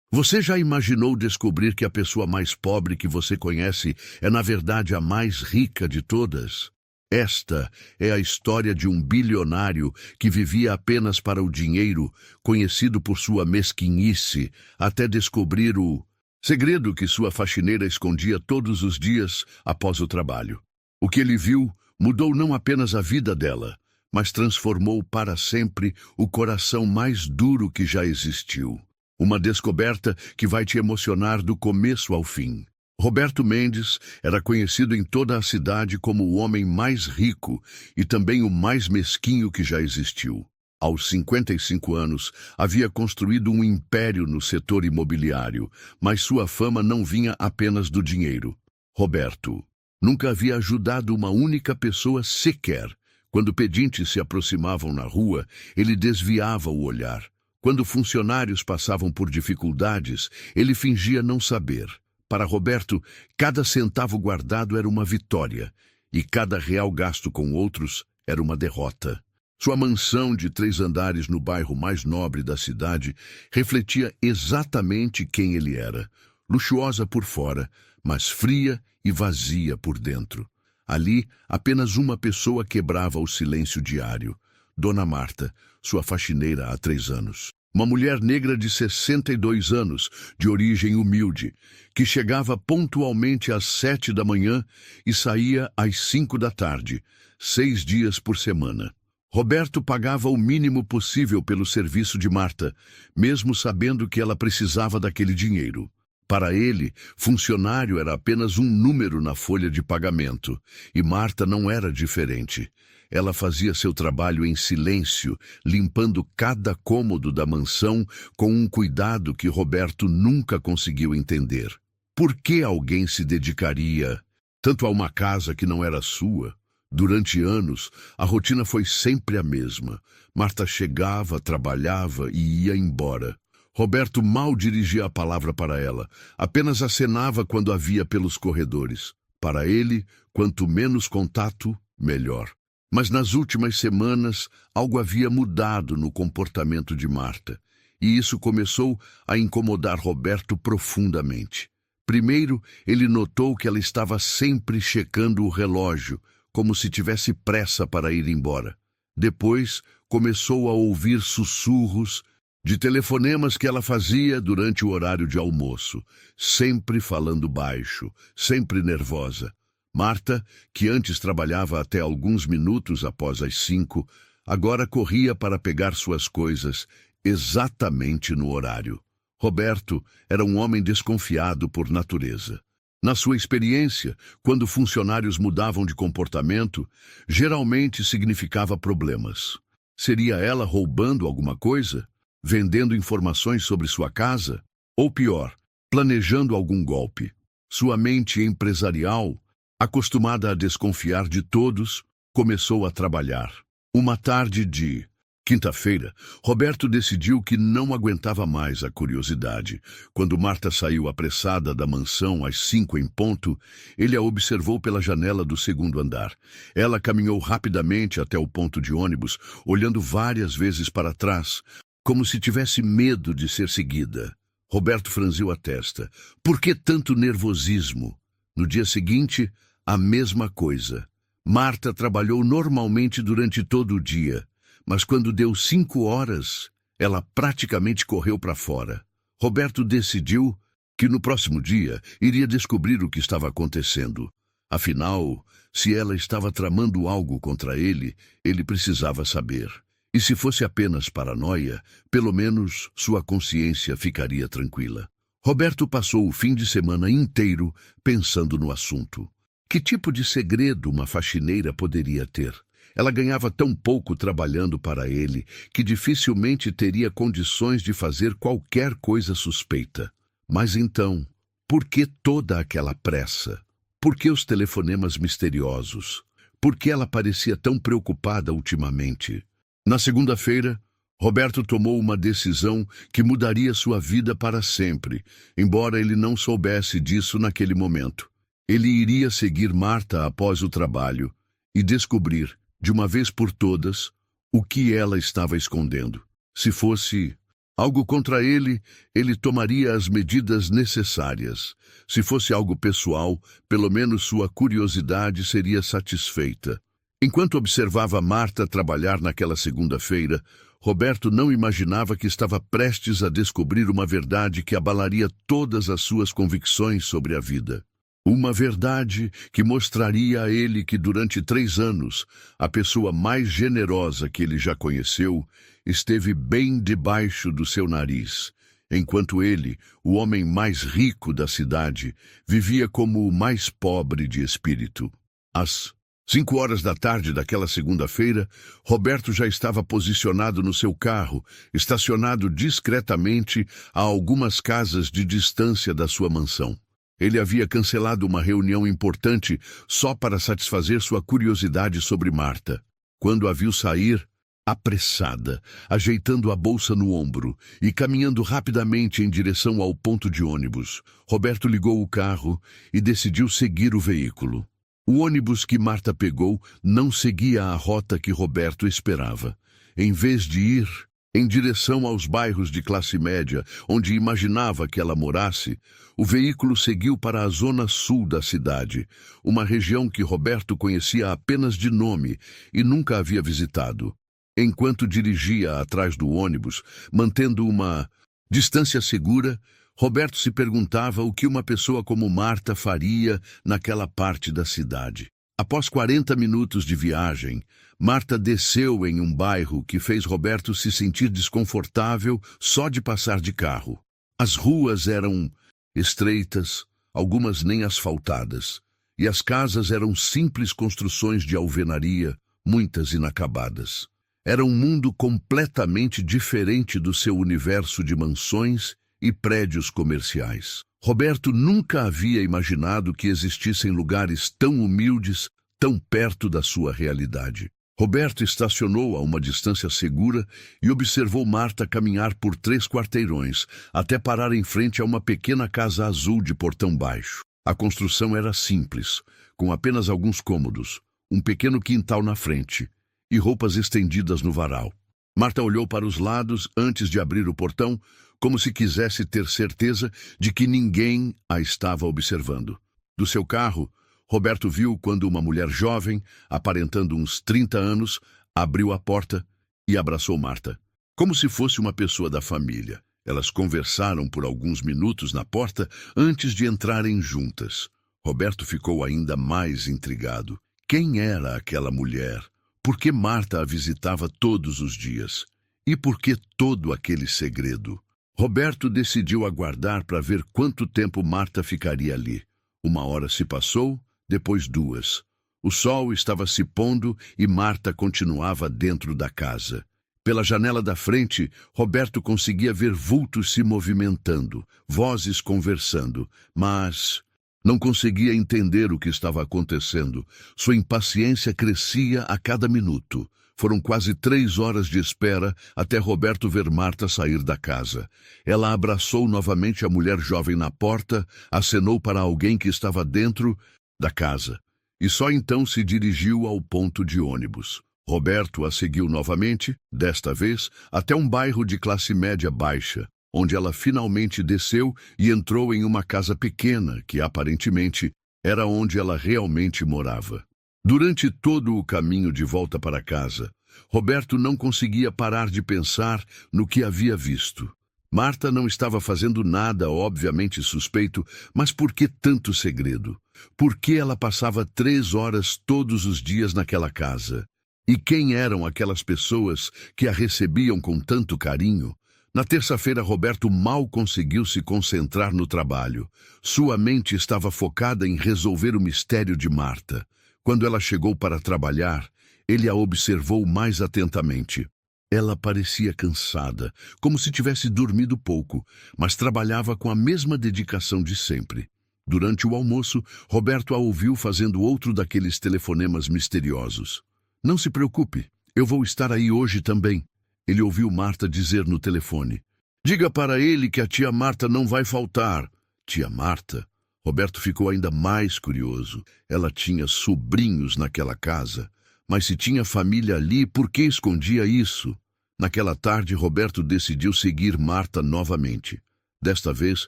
Você já imaginou descobrir que a pessoa mais pobre que você conhece é, na verdade, a mais rica de todas? Esta é a história de um bilionário que vivia apenas para o dinheiro, conhecido por sua mesquinhice, até descobrir o segredo que sua faxineira escondia todos os dias após o trabalho. O que ele viu mudou não apenas a vida dela, mas transformou para sempre o coração mais duro que já existiu. Uma descoberta que vai te emocionar do começo ao fim. Roberto Mendes era conhecido em toda a cidade como o homem mais rico e também o mais mesquinho que já existiu. Aos 55 anos, havia construído um império no setor imobiliário, mas sua fama não vinha apenas do dinheiro. Roberto nunca havia ajudado uma única pessoa sequer. Quando pedintes se aproximavam na rua, ele desviava o olhar. Quando funcionários passavam por dificuldades, ele fingia não saber. Para Roberto, cada centavo guardado era uma vitória, e cada real gasto com outros era uma derrota. Sua mansão de 3 andares no bairro mais nobre da cidade refletia exatamente quem ele era. Luxuosa por fora, mas fria e vazia por dentro. Ali, apenas uma pessoa quebrava o silêncio diário. Dona Marta, sua faxineira há 3 anos. Uma mulher negra de 62 anos, de origem humilde, que chegava pontualmente às 7 da manhã e saía às 5 da tarde, 6 dias por semana. Roberto pagava o mínimo possível pelo serviço de Marta, mesmo sabendo que ela precisava daquele dinheiro. Para ele, funcionário era apenas um número na folha de pagamento, e Marta não era diferente. Ela fazia seu trabalho em silêncio, limpando cada cômodo da mansão com um cuidado que Roberto nunca conseguiu entender. Por que alguém se dedicaria tanto a uma casa que não era sua? Durante anos, a rotina foi sempre a mesma. Marta chegava, trabalhava e ia embora. Roberto mal dirigia a palavra para ela, apenas acenava quando a via pelos corredores. Para ele, quanto menos contato, melhor. Mas nas últimas semanas, algo havia mudado no comportamento de Marta, e isso começou a incomodar Roberto profundamente. Primeiro, ele notou que ela estava sempre checando o relógio, como se tivesse pressa para ir embora. Depois, começou a ouvir sussurros de telefonemas que ela fazia durante o horário de almoço, sempre falando baixo, sempre nervosa. Marta, que antes trabalhava até alguns minutos após as 5, agora corria para pegar suas coisas exatamente no horário. Roberto era um homem desconfiado por natureza. Na sua experiência, quando funcionários mudavam de comportamento, geralmente significava problemas. Seria ela roubando alguma coisa? Vendendo informações sobre sua casa? Ou pior, planejando algum golpe? Sua mente empresarial, acostumada a desconfiar de todos, começou a trabalhar. Uma tarde de quinta-feira, Roberto decidiu que não aguentava mais a curiosidade. Quando Marta saiu apressada da mansão às 5 em ponto, ele a observou pela janela do 2º andar. Ela caminhou rapidamente até o ponto de ônibus, olhando várias vezes para trás, como se tivesse medo de ser seguida. Roberto franziu a testa. Por que tanto nervosismo? No dia seguinte, a mesma coisa. Marta trabalhou normalmente durante todo o dia, mas quando deu 5 horas, ela praticamente correu para fora. Roberto decidiu que no próximo dia iria descobrir o que estava acontecendo. Afinal, se ela estava tramando algo contra ele, ele precisava saber. E se fosse apenas paranoia, pelo menos sua consciência ficaria tranquila. Roberto passou o fim de semana inteiro pensando no assunto. Que tipo de segredo uma faxineira poderia ter? Ela ganhava tão pouco trabalhando para ele que dificilmente teria condições de fazer qualquer coisa suspeita. Mas então, por que toda aquela pressa? Por que os telefonemas misteriosos? Por que ela parecia tão preocupada ultimamente? Na segunda-feira, Roberto tomou uma decisão que mudaria sua vida para sempre, embora ele não soubesse disso naquele momento. Ele iria seguir Marta após o trabalho e descobrir, de uma vez por todas, o que ela estava escondendo. Se fosse Algo contra ele, ele tomaria as medidas necessárias. Se fosse algo pessoal, pelo menos sua curiosidade seria satisfeita. Enquanto observava Marta trabalhar naquela segunda-feira, Roberto não imaginava que estava prestes a descobrir uma verdade que abalaria todas as suas convicções sobre a vida. Uma verdade que mostraria a ele que durante 3 anos, a pessoa mais generosa que ele já conheceu, esteve bem debaixo do seu nariz, enquanto ele, o homem mais rico da cidade, vivia como o mais pobre de espírito. Às 5 horas da tarde daquela segunda-feira, Roberto já estava posicionado no seu carro, estacionado discretamente a algumas casas de distância da sua mansão. Ele havia cancelado uma reunião importante só para satisfazer sua curiosidade sobre Marta. Quando a viu sair, apressada, ajeitando a bolsa no ombro e caminhando rapidamente em direção ao ponto de ônibus, Roberto ligou o carro e decidiu seguir o veículo. O ônibus que Marta pegou não seguia a rota que Roberto esperava. Em vez de ir em direção aos bairros de classe média, onde imaginava que ela morasse, o veículo seguiu para a zona sul da cidade, uma região que Roberto conhecia apenas de nome e nunca havia visitado. Enquanto dirigia atrás do ônibus, mantendo uma distância segura, Roberto se perguntava o que uma pessoa como Marta faria naquela parte da cidade. Após 40 minutos de viagem, Marta desceu em um bairro que fez Roberto se sentir desconfortável só de passar de carro. As ruas eram estreitas, algumas nem asfaltadas, e as casas eram simples construções de alvenaria, muitas inacabadas. Era um mundo completamente diferente do seu universo de mansões e prédios comerciais. Roberto nunca havia imaginado que existissem lugares tão humildes, tão perto da sua realidade. Roberto estacionou a uma distância segura e observou Marta caminhar por 3 quarteirões, até parar em frente a uma pequena casa azul de portão baixo. A construção era simples, com apenas alguns cômodos, um pequeno quintal na frente e roupas estendidas no varal. Marta olhou para os lados antes de abrir o portão, como se quisesse ter certeza de que ninguém a estava observando. Do seu carro, Roberto viu quando uma mulher jovem, aparentando uns 30 anos, abriu a porta e abraçou Marta, como se fosse uma pessoa da família. Elas conversaram por alguns minutos na porta antes de entrarem juntas. Roberto ficou ainda mais intrigado. Quem era aquela mulher? Por que Marta a visitava todos os dias? E por que todo aquele segredo? Roberto decidiu aguardar para ver quanto tempo Marta ficaria ali. 1 hora se passou, depois 2. O sol estava se pondo e Marta continuava dentro da casa. Pela janela da frente, Roberto conseguia ver vultos se movimentando, vozes conversando, mas não conseguia entender o que estava acontecendo. Sua impaciência crescia a cada minuto. Foram quase 3 horas de espera até Roberto ver Marta sair da casa. Ela abraçou novamente a mulher jovem na porta, acenou para alguém que estava dentro da casa, e só então se dirigiu ao ponto de ônibus. Roberto a seguiu novamente, desta vez, até um bairro de classe média baixa, onde ela finalmente desceu e entrou em uma casa pequena, que aparentemente era onde ela realmente morava. Durante todo o caminho de volta para casa, Roberto não conseguia parar de pensar no que havia visto. Marta não estava fazendo nada obviamente suspeito, mas por que tanto segredo? Por que ela passava 3 horas todos os dias naquela casa? E quem eram aquelas pessoas que a recebiam com tanto carinho? Na terça-feira, Roberto mal conseguiu se concentrar no trabalho. Sua mente estava focada em resolver o mistério de Marta. Quando ela chegou para trabalhar, ele a observou mais atentamente. Ela parecia cansada, como se tivesse dormido pouco, mas trabalhava com a mesma dedicação de sempre. Durante o almoço, Roberto a ouviu fazendo outro daqueles telefonemas misteriosos. "Não se preocupe, eu vou estar aí hoje também", ele ouviu Marta dizer no telefone. "Diga para ele que a tia Marta não vai faltar." Tia Marta? Roberto ficou ainda mais curioso. Ela tinha sobrinhos naquela casa. Mas se tinha família ali, por que escondia isso? Naquela tarde, Roberto decidiu seguir Marta novamente. Desta vez,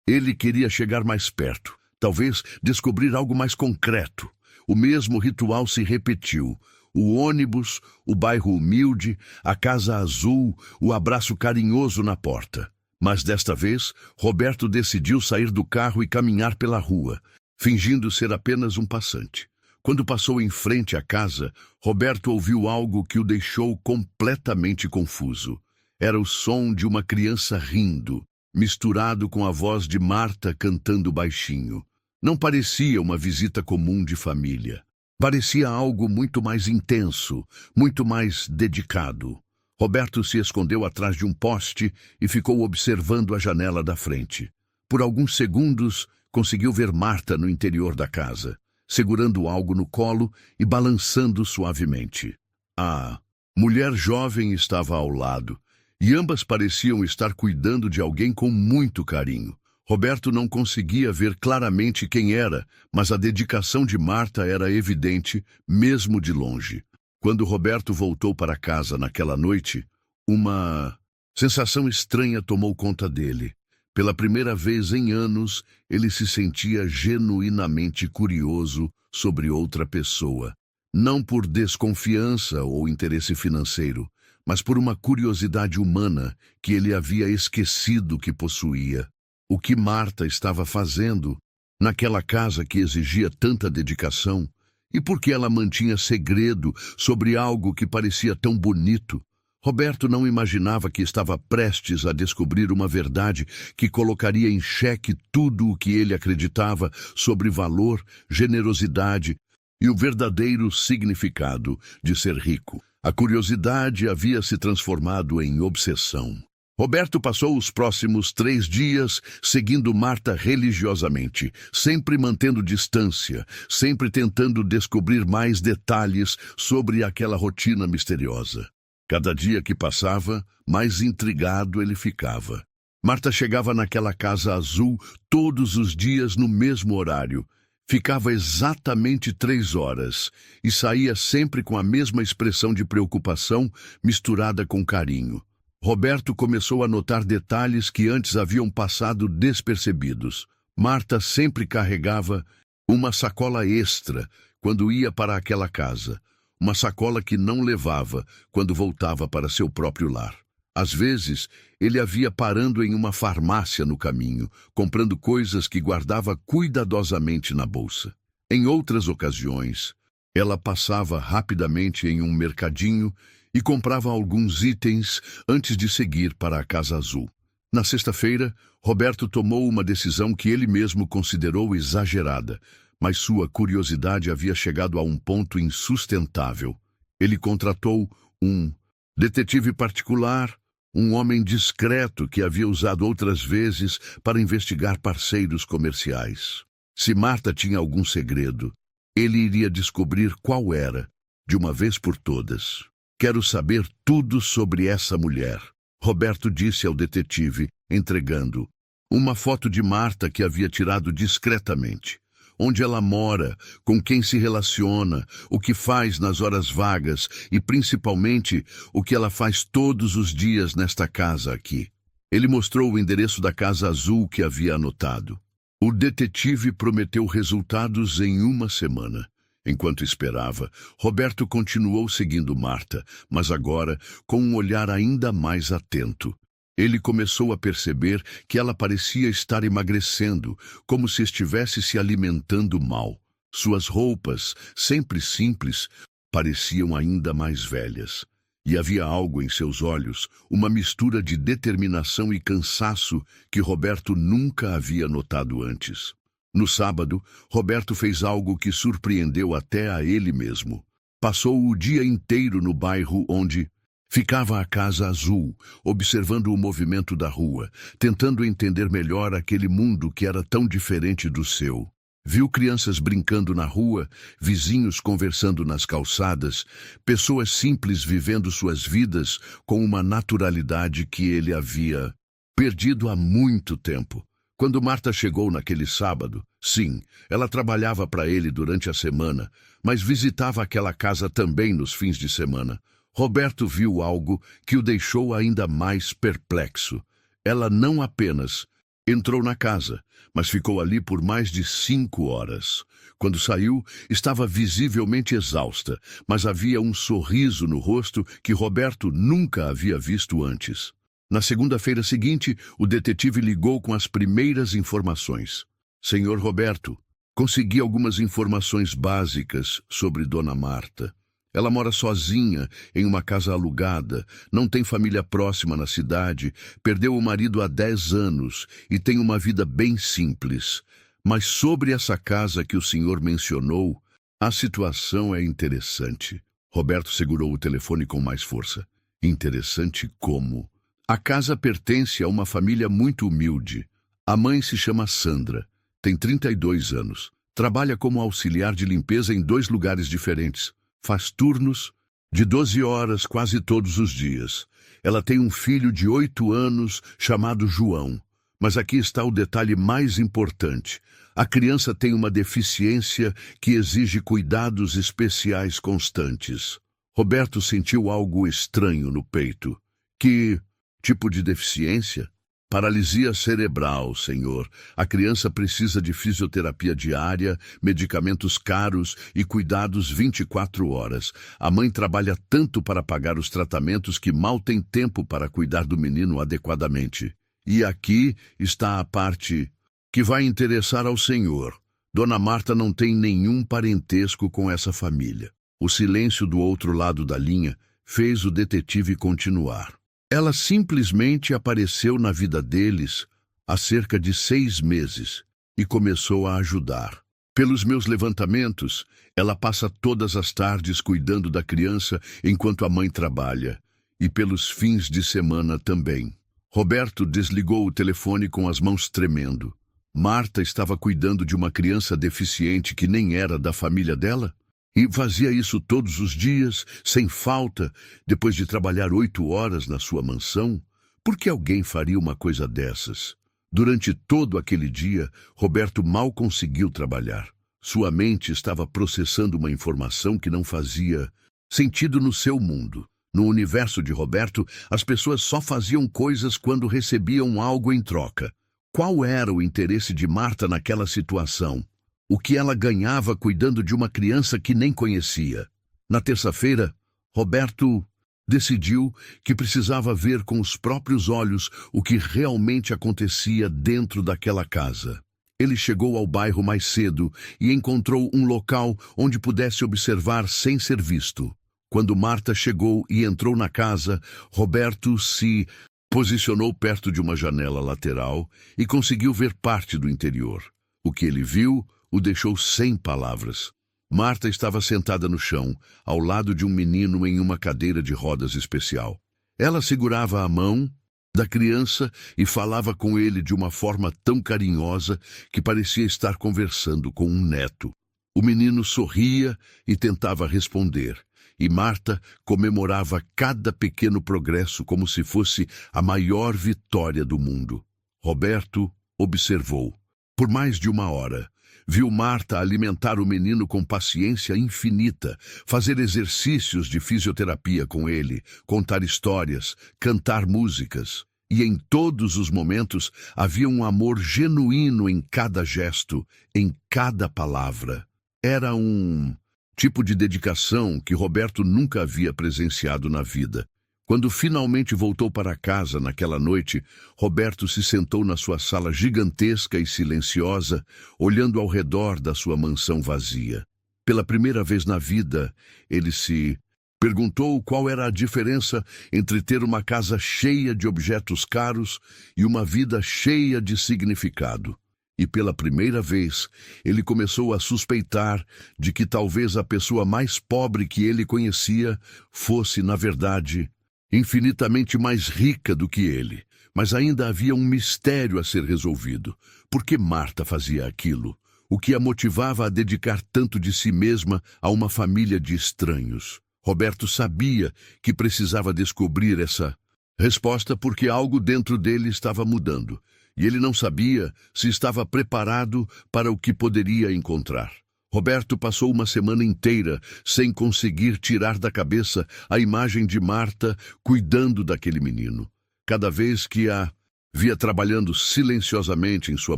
ele queria chegar mais perto, talvez descobrir algo mais concreto. O mesmo ritual se repetiu. O ônibus, o bairro humilde, a casa azul, o abraço carinhoso na porta. Mas desta vez, Roberto decidiu sair do carro e caminhar pela rua, fingindo ser apenas um passante. Quando passou em frente à casa, Roberto ouviu algo que o deixou completamente confuso. Era o som de uma criança rindo, misturado com a voz de Marta cantando baixinho. Não parecia uma visita comum de família. Parecia algo muito mais intenso, muito mais dedicado. Roberto se escondeu atrás de um poste e ficou observando a janela da frente. Por alguns segundos, conseguiu ver Marta no interior da casa, segurando algo no colo e balançando suavemente. A mulher jovem estava ao lado, e ambas pareciam estar cuidando de alguém com muito carinho. Roberto não conseguia ver claramente quem era, mas a dedicação de Marta era evidente, mesmo de longe. Quando Roberto voltou para casa naquela noite, uma sensação estranha tomou conta dele. Pela primeira vez em anos, ele se sentia genuinamente curioso sobre outra pessoa. Não por desconfiança ou interesse financeiro, mas por uma curiosidade humana que ele havia esquecido que possuía. O que Marta estava fazendo naquela casa que exigia tanta dedicação? E por que ela mantinha segredo sobre algo que parecia tão bonito? Roberto não imaginava que estava prestes a descobrir uma verdade que colocaria em xeque tudo o que ele acreditava sobre valor, generosidade e o verdadeiro significado de ser rico. A curiosidade havia se transformado em obsessão. Roberto passou os próximos 3 dias seguindo Marta religiosamente, sempre mantendo distância, sempre tentando descobrir mais detalhes sobre aquela rotina misteriosa. Cada dia que passava, mais intrigado ele ficava. Marta chegava naquela casa azul todos os dias no mesmo horário. Ficava exatamente 3 horas e saía sempre com a mesma expressão de preocupação misturada com carinho. Roberto começou a notar detalhes que antes haviam passado despercebidos. Marta sempre carregava uma sacola extra quando ia para aquela casa, uma sacola que não levava quando voltava para seu próprio lar. Às vezes, ele a via parando em uma farmácia no caminho, comprando coisas que guardava cuidadosamente na bolsa. Em outras ocasiões, ela passava rapidamente em um mercadinho e comprava alguns itens antes de seguir para a Casa Azul. Na sexta-feira, Roberto tomou uma decisão que ele mesmo considerou exagerada, mas sua curiosidade havia chegado a um ponto insustentável. Ele contratou um detetive particular, um homem discreto que havia usado outras vezes para investigar parceiros comerciais. Se Marta tinha algum segredo, ele iria descobrir qual era, de uma vez por todas. Quero saber tudo sobre essa mulher, Roberto disse ao detetive, entregando uma foto de Marta que havia tirado discretamente. Onde ela mora, com quem se relaciona, o que faz nas horas vagas e, principalmente, o que ela faz todos os dias nesta casa aqui. Ele mostrou o endereço da Casa Azul que havia anotado. O detetive prometeu resultados em 1 semana. Enquanto esperava, Roberto continuou seguindo Marta, mas agora com um olhar ainda mais atento. Ele começou a perceber que ela parecia estar emagrecendo, como se estivesse se alimentando mal. Suas roupas, sempre simples, pareciam ainda mais velhas. E havia algo em seus olhos, uma mistura de determinação e cansaço que Roberto nunca havia notado antes. No sábado, Roberto fez algo que surpreendeu até a ele mesmo. Passou o dia inteiro no bairro onde ficava a Casa Azul, observando o movimento da rua, tentando entender melhor aquele mundo que era tão diferente do seu. Viu crianças brincando na rua, vizinhos conversando nas calçadas, pessoas simples vivendo suas vidas com uma naturalidade que ele havia perdido há muito tempo. Quando Marta chegou naquele sábado, sim, ela trabalhava para ele durante a semana, mas visitava aquela casa também nos fins de semana. Roberto viu algo que o deixou ainda mais perplexo. Ela não apenas entrou na casa, mas ficou ali por mais de 5 horas. Quando saiu, estava visivelmente exausta, mas havia um sorriso no rosto que Roberto nunca havia visto antes. Na segunda-feira seguinte, o detetive ligou com as primeiras informações. Senhor Roberto, consegui algumas informações básicas sobre Dona Marta. Ela mora sozinha em uma casa alugada, não tem família próxima na cidade, perdeu o marido há 10 anos e tem uma vida bem simples. Mas sobre essa casa que o senhor mencionou, a situação é interessante. Roberto segurou o telefone com mais força. Interessante como? A casa pertence a uma família muito humilde. A mãe se chama Sandra, tem 32 anos, trabalha como auxiliar de limpeza em 2 lugares diferentes. Faz turnos de 12 horas quase todos os dias. Ela tem um filho de 8 anos chamado João. Mas aqui está o detalhe mais importante. A criança tem uma deficiência que exige cuidados especiais constantes. Roberto sentiu algo estranho no peito. Que tipo de deficiência? Paralisia cerebral, senhor. A criança precisa de fisioterapia diária, medicamentos caros e cuidados 24 horas. A mãe trabalha tanto para pagar os tratamentos que mal tem tempo para cuidar do menino adequadamente. E aqui está a parte que vai interessar ao senhor. Dona Marta não tem nenhum parentesco com essa família. O silêncio do outro lado da linha fez o detetive continuar. Ela simplesmente apareceu na vida deles há cerca de 6 meses e começou a ajudar. Pelos meus levantamentos, ela passa todas as tardes cuidando da criança enquanto a mãe trabalha, e pelos fins de semana também. Roberto desligou o telefone com as mãos tremendo. Marta estava cuidando de uma criança deficiente que nem era da família dela? E fazia isso todos os dias, sem falta, depois de trabalhar 8 horas na sua mansão? Por que alguém faria uma coisa dessas? Durante todo aquele dia, Roberto mal conseguiu trabalhar. Sua mente estava processando uma informação que não fazia sentido no seu mundo. No universo de Roberto, as pessoas só faziam coisas quando recebiam algo em troca. Qual era o interesse de Marta naquela situação? O que ela ganhava cuidando de uma criança que nem conhecia? Na terça-feira, Roberto decidiu que precisava ver com os próprios olhos o que realmente acontecia dentro daquela casa. Ele chegou ao bairro mais cedo e encontrou um local onde pudesse observar sem ser visto. Quando Marta chegou e entrou na casa, Roberto se posicionou perto de uma janela lateral e conseguiu ver parte do interior. O que ele viu o deixou sem palavras. Marta estava sentada no chão, ao lado de um menino em uma cadeira de rodas especial. Ela segurava a mão da criança e falava com ele de uma forma tão carinhosa que parecia estar conversando com um neto. O menino sorria e tentava responder, e Marta comemorava cada pequeno progresso como se fosse a maior vitória do mundo. Roberto observou. Por mais de 1 hora, viu Marta alimentar o menino com paciência infinita, fazer exercícios de fisioterapia com ele, contar histórias, cantar músicas. E em todos os momentos havia um amor genuíno em cada gesto, em cada palavra. Era um tipo de dedicação que Roberto nunca havia presenciado na vida. Quando finalmente voltou para casa naquela noite, Roberto se sentou na sua sala gigantesca e silenciosa, olhando ao redor da sua mansão vazia. Pela primeira vez na vida, ele se perguntou qual era a diferença entre ter uma casa cheia de objetos caros e uma vida cheia de significado. E pela primeira vez, ele começou a suspeitar de que talvez a pessoa mais pobre que ele conhecia fosse, na verdade, infinitamente mais rica do que ele. Mas ainda havia um mistério a ser resolvido. Por que Marta fazia aquilo? O que a motivava a dedicar tanto de si mesma a uma família de estranhos? Roberto sabia que precisava descobrir essa resposta porque algo dentro dele estava mudando. E ele não sabia se estava preparado para o que poderia encontrar. Roberto passou uma semana inteira sem conseguir tirar da cabeça a imagem de Marta cuidando daquele menino. Cada vez que a via trabalhando silenciosamente em sua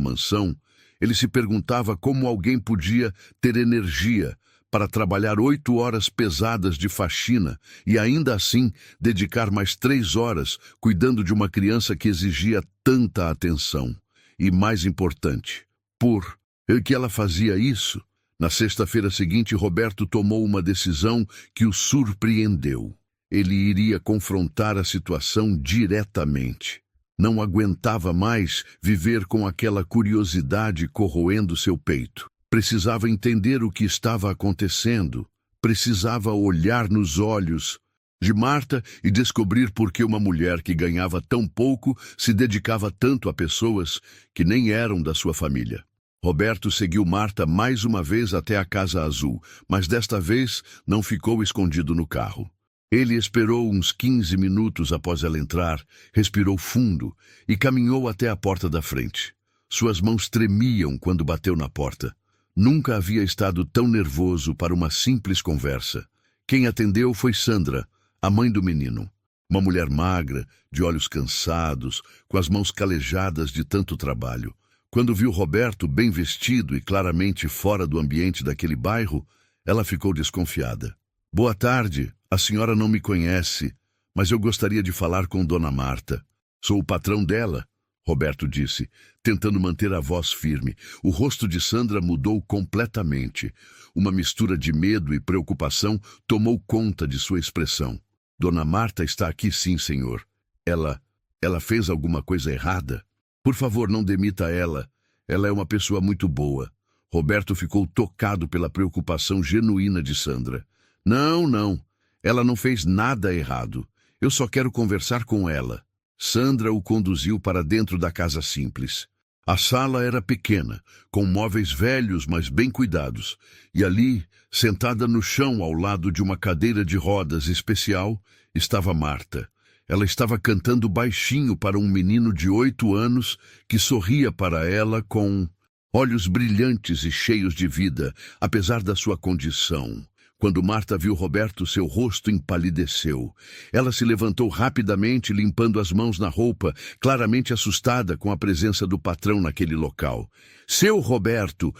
mansão, ele se perguntava como alguém podia ter energia para trabalhar 8 horas pesadas de faxina e ainda assim dedicar mais 3 horas cuidando de uma criança que exigia tanta atenção. E mais importante, por que ela fazia isso? Na sexta-feira seguinte, Roberto tomou uma decisão que o surpreendeu. Ele iria confrontar a situação diretamente. Não aguentava mais viver com aquela curiosidade corroendo seu peito. Precisava entender o que estava acontecendo. Precisava olhar nos olhos de Marta e descobrir por que uma mulher que ganhava tão pouco se dedicava tanto a pessoas que nem eram da sua família. Roberto seguiu Marta mais uma vez até a Casa Azul, mas desta vez não ficou escondido no carro. Ele esperou uns 15 minutos após ela entrar, respirou fundo e caminhou até a porta da frente. Suas mãos tremiam quando bateu na porta. Nunca havia estado tão nervoso para uma simples conversa. Quem atendeu foi Sandra, a mãe do menino. Uma mulher magra, de olhos cansados, com as mãos calejadas de tanto trabalho. Quando viu Roberto bem vestido e claramente fora do ambiente daquele bairro, ela ficou desconfiada. Boa tarde, a senhora não me conhece, mas eu gostaria de falar com Dona Marta. Sou o patrão dela, Roberto disse, tentando manter a voz firme. O rosto de Sandra mudou completamente. Uma mistura de medo e preocupação tomou conta de sua expressão. Dona Marta está aqui sim, senhor. Ela fez alguma coisa errada? Por favor, não demita ela. Ela é uma pessoa muito boa. Roberto ficou tocado pela preocupação genuína de Sandra. Não. Ela não fez nada errado. Eu só quero conversar com ela. Sandra o conduziu para dentro da casa simples. A sala era pequena, com móveis velhos, mas bem cuidados. E ali, sentada no chão ao lado de uma cadeira de rodas especial, estava Marta. Ela estava cantando baixinho para um menino de 8 anos que sorria para ela com olhos brilhantes e cheios de vida, apesar da sua condição. Quando Marta viu Roberto, seu rosto empalideceu. Ela se levantou rapidamente, limpando as mãos na roupa, claramente assustada com a presença do patrão naquele local. Seu Roberto,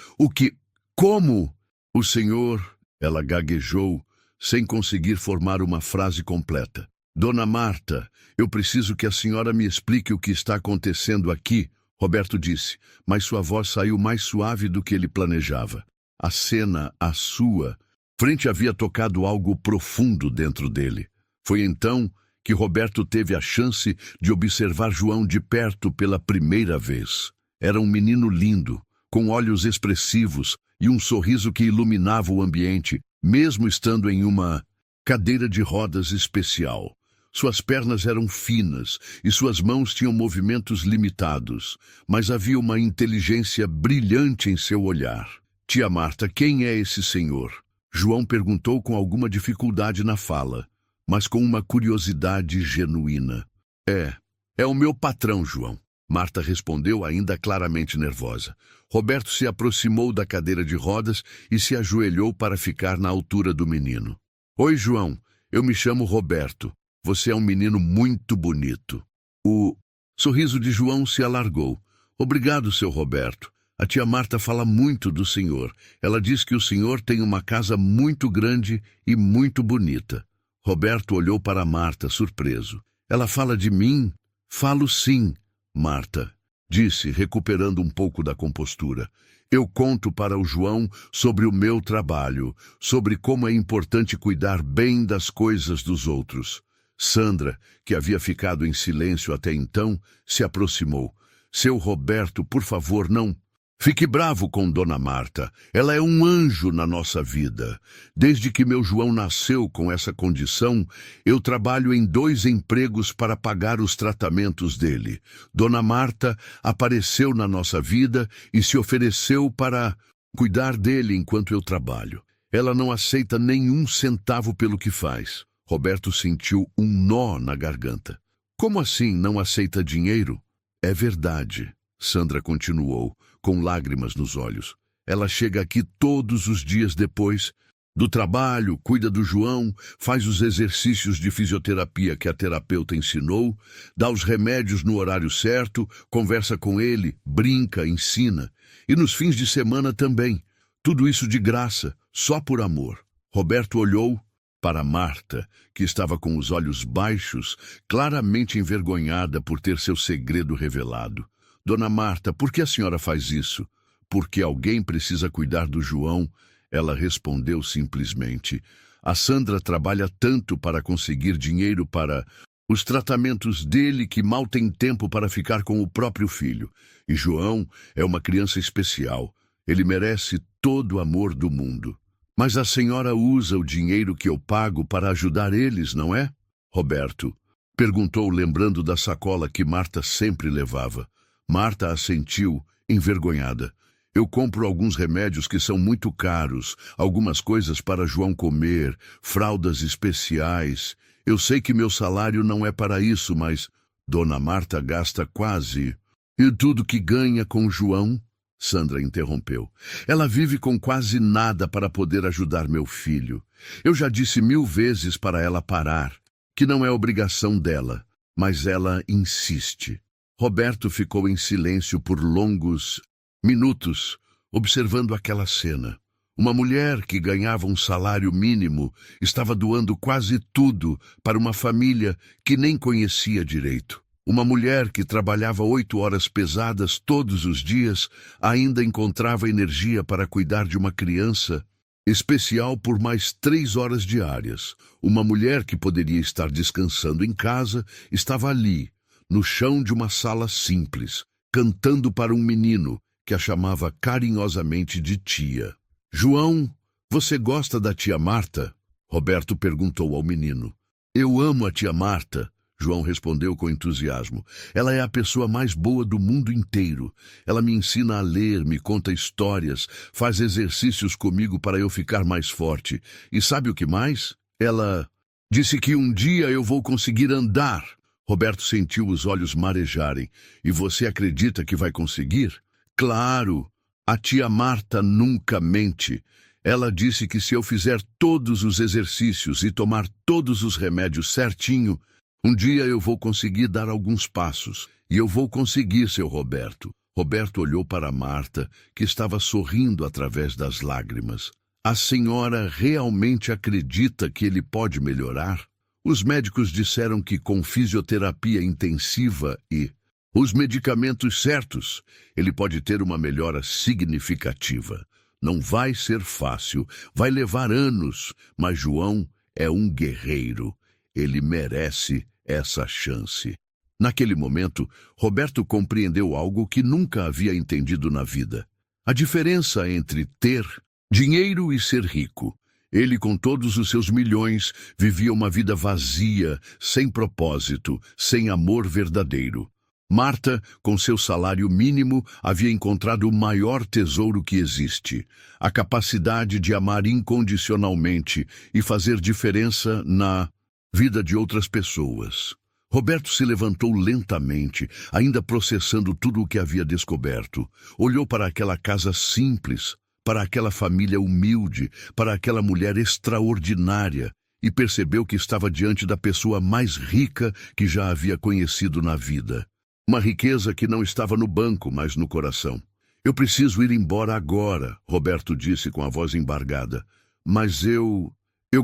como? O senhor, ela gaguejou, sem conseguir formar uma frase completa. Dona Marta, eu preciso que a senhora me explique o que está acontecendo aqui, Roberto disse, mas sua voz saiu mais suave do que ele planejava. A cena, a sua frente havia tocado algo profundo dentro dele. Foi então que Roberto teve a chance de observar João de perto pela primeira vez. Era um menino lindo, com olhos expressivos e um sorriso que iluminava o ambiente, mesmo estando em uma cadeira de rodas especial. Suas pernas eram finas e suas mãos tinham movimentos limitados, mas havia uma inteligência brilhante em seu olhar. Tia Marta, quem é esse senhor? João perguntou com alguma dificuldade na fala, mas com uma curiosidade genuína. É o meu patrão, João. Marta respondeu, ainda claramente nervosa. Roberto se aproximou da cadeira de rodas e se ajoelhou para ficar na altura do menino. Oi, João. Eu me chamo Roberto. Você é um menino muito bonito. O sorriso de João se alargou. Obrigado, seu Roberto. A tia Marta fala muito do senhor. Ela diz que o senhor tem uma casa muito grande e muito bonita. Roberto olhou para Marta, surpreso. Ela fala de mim? Falo sim, Marta disse, recuperando um pouco da compostura. Eu conto para o João sobre o meu trabalho, sobre como é importante cuidar bem das coisas dos outros. Sandra, que havia ficado em silêncio até então, se aproximou. Seu Roberto, por favor, não fique bravo com Dona Marta. Ela é um anjo na nossa vida. Desde que meu João nasceu com essa condição, eu trabalho em 2 empregos para pagar os tratamentos dele. Dona Marta apareceu na nossa vida e se ofereceu para cuidar dele enquanto eu trabalho. Ela não aceita nenhum centavo pelo que faz. Roberto sentiu um nó na garganta. Como assim não aceita dinheiro? É verdade, Sandra continuou, com lágrimas nos olhos. Ela chega aqui todos os dias depois do trabalho, cuida do João, faz os exercícios de fisioterapia que a terapeuta ensinou, dá os remédios no horário certo, conversa com ele, brinca, ensina. E nos fins de semana também. Tudo isso de graça, só por amor. Roberto olhou para Marta, que estava com os olhos baixos, claramente envergonhada por ter seu segredo revelado. Dona Marta, por que a senhora faz isso? Porque alguém precisa cuidar do João. Ela respondeu simplesmente. A Sandra trabalha tanto para conseguir dinheiro para os tratamentos dele que mal tem tempo para ficar com o próprio filho. E João é uma criança especial. Ele merece todo o amor do mundo. Mas a senhora usa o dinheiro que eu pago para ajudar eles, não é? Roberto perguntou, lembrando da sacola que Marta sempre levava. Marta assentiu, envergonhada. Eu compro alguns remédios que são muito caros, algumas coisas para João comer, fraldas especiais. Eu sei que meu salário não é para isso, mas Dona Marta gasta quase. E tudo que ganha com João? Sandra interrompeu. Ela vive com quase nada para poder ajudar meu filho. Eu já disse 1000 vezes para ela parar, que não é obrigação dela, mas ela insiste. Roberto ficou em silêncio por longos minutos, observando aquela cena. Uma mulher que ganhava um salário mínimo estava doando quase tudo para uma família que nem conhecia direito. Uma mulher que trabalhava 8 horas pesadas todos os dias ainda encontrava energia para cuidar de uma criança especial por mais 3 horas diárias. Uma mulher que poderia estar descansando em casa estava ali, no chão de uma sala simples, cantando para um menino que a chamava carinhosamente de tia. João, você gosta da tia Marta? Roberto perguntou ao menino. Eu amo a tia Marta, João respondeu com entusiasmo. Ela é a pessoa mais boa do mundo inteiro. Ela me ensina a ler, me conta histórias, faz exercícios comigo para eu ficar mais forte. E sabe o que mais? Ela disse que um dia eu vou conseguir andar. Roberto sentiu os olhos marejarem. E você acredita que vai conseguir? Claro, a tia Marta nunca mente. Ela disse que se eu fizer todos os exercícios e tomar todos os remédios certinho, um dia eu vou conseguir dar alguns passos. E eu vou conseguir, seu Roberto. Roberto olhou para Marta, que estava sorrindo através das lágrimas. A senhora realmente acredita que ele pode melhorar? Os médicos disseram que com fisioterapia intensiva e os medicamentos certos, ele pode ter uma melhora significativa. Não vai ser fácil, vai levar anos, mas João é um guerreiro. Ele merece essa chance. Naquele momento, Roberto compreendeu algo que nunca havia entendido na vida. A diferença entre ter dinheiro e ser rico. Ele, com todos os seus milhões, vivia uma vida vazia, sem propósito, sem amor verdadeiro. Marta, com seu salário mínimo, havia encontrado o maior tesouro que existe, a capacidade de amar incondicionalmente e fazer diferença na vida de outras pessoas. Roberto se levantou lentamente, ainda processando tudo o que havia descoberto. Olhou para aquela casa simples, para aquela família humilde, para aquela mulher extraordinária, e percebeu que estava diante da pessoa mais rica que já havia conhecido na vida. Uma riqueza que não estava no banco, mas no coração. Eu preciso ir embora agora, Roberto disse com a voz embargada. Mas eu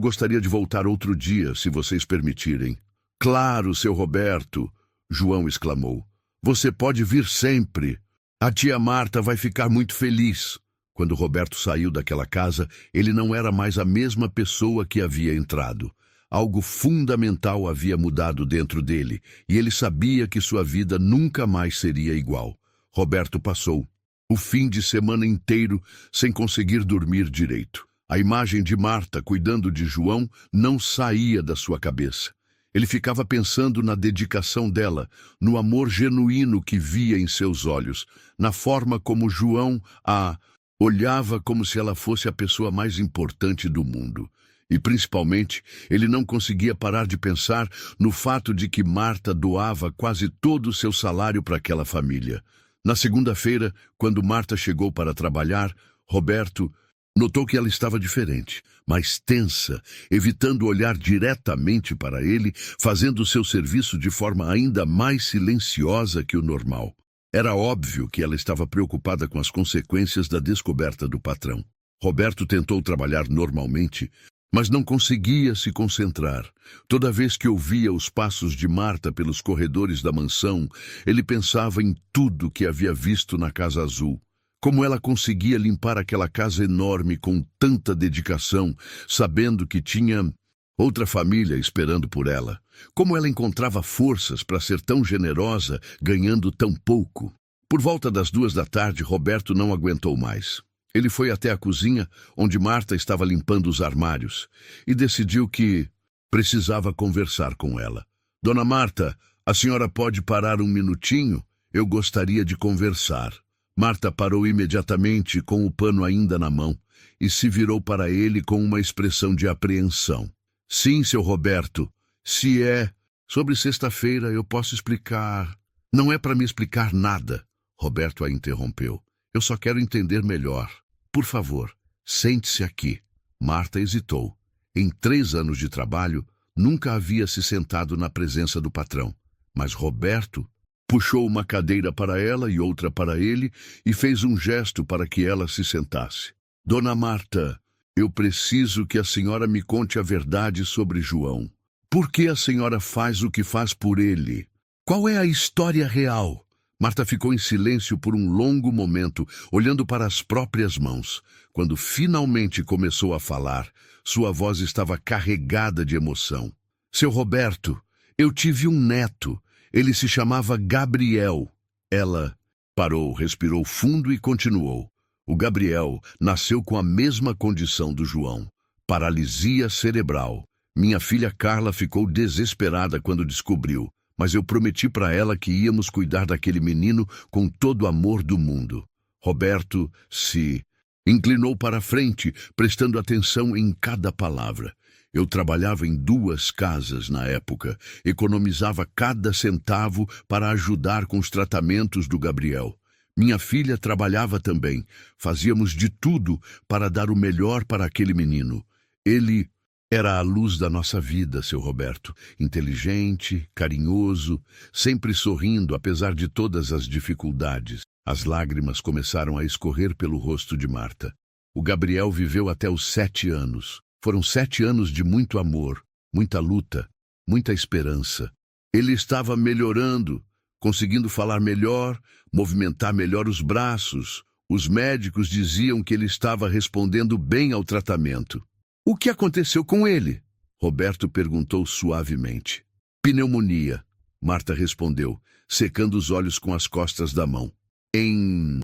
gostaria de voltar outro dia, se vocês permitirem. Claro, seu Roberto, João exclamou. Você pode vir sempre. A tia Marta vai ficar muito feliz. Quando Roberto saiu daquela casa, ele não era mais a mesma pessoa que havia entrado. Algo fundamental havia mudado dentro dele, e ele sabia que sua vida nunca mais seria igual. Roberto passou o fim de semana inteiro sem conseguir dormir direito. A imagem de Marta cuidando de João não saía da sua cabeça. Ele ficava pensando na dedicação dela, no amor genuíno que via em seus olhos, na forma como João a olhava como se ela fosse a pessoa mais importante do mundo. E, principalmente, ele não conseguia parar de pensar no fato de que Marta doava quase todo o seu salário para aquela família. Na segunda-feira, quando Marta chegou para trabalhar, Roberto notou que ela estava diferente, mais tensa, evitando olhar diretamente para ele, fazendo seu serviço de forma ainda mais silenciosa que o normal. Era óbvio que ela estava preocupada com as consequências da descoberta do patrão. Roberto tentou trabalhar normalmente, mas não conseguia se concentrar. Toda vez que ouvia os passos de Marta pelos corredores da mansão, ele pensava em tudo que havia visto na Casa Azul. Como ela conseguia limpar aquela casa enorme com tanta dedicação, sabendo que tinha outra família esperando por ela. Como ela encontrava forças para ser tão generosa, ganhando tão pouco. Por volta das 2 da tarde, Roberto não aguentou mais. Ele foi até a cozinha, onde Marta estava limpando os armários, e decidiu que precisava conversar com ela. Dona Marta, a senhora pode parar um minutinho? Eu gostaria de conversar. Marta parou imediatamente, com o pano ainda na mão, e se virou para ele com uma expressão de apreensão. Sim, seu Roberto, se é sobre sexta-feira eu posso explicar. Não é para me explicar nada, Roberto a interrompeu. Eu só quero entender melhor. Por favor, sente-se aqui. Marta hesitou. Em 3 anos de trabalho, nunca havia se sentado na presença do patrão. Mas Roberto puxou uma cadeira para ela e outra para ele e fez um gesto para que ela se sentasse. Dona Marta, eu preciso que a senhora me conte a verdade sobre João. Por que a senhora faz o que faz por ele? Qual é a história real? Marta ficou em silêncio por um longo momento, olhando para as próprias mãos. Quando finalmente começou a falar, sua voz estava carregada de emoção. Seu Roberto, eu tive um neto. Ele se chamava Gabriel. Ela parou, respirou fundo e continuou. O Gabriel nasceu com a mesma condição do João, paralisia cerebral. Minha filha Carla ficou desesperada quando descobriu, mas eu prometi para ela que íamos cuidar daquele menino com todo o amor do mundo. Roberto se inclinou para a frente, prestando atenção em cada palavra. Eu trabalhava em 2 casas na época, economizava cada centavo para ajudar com os tratamentos do Gabriel. Minha filha trabalhava também. Fazíamos de tudo para dar o melhor para aquele menino. Ele era a luz da nossa vida, seu Roberto. Inteligente, carinhoso, sempre sorrindo apesar de todas as dificuldades. As lágrimas começaram a escorrer pelo rosto de Marta. O Gabriel viveu até os 7 anos. Foram 7 anos de muito amor, muita luta, muita esperança. Ele estava melhorando, conseguindo falar melhor, movimentar melhor os braços. Os médicos diziam que ele estava respondendo bem ao tratamento. O que aconteceu com ele? Roberto perguntou suavemente. Pneumonia, Marta respondeu, secando os olhos com as costas da mão. Em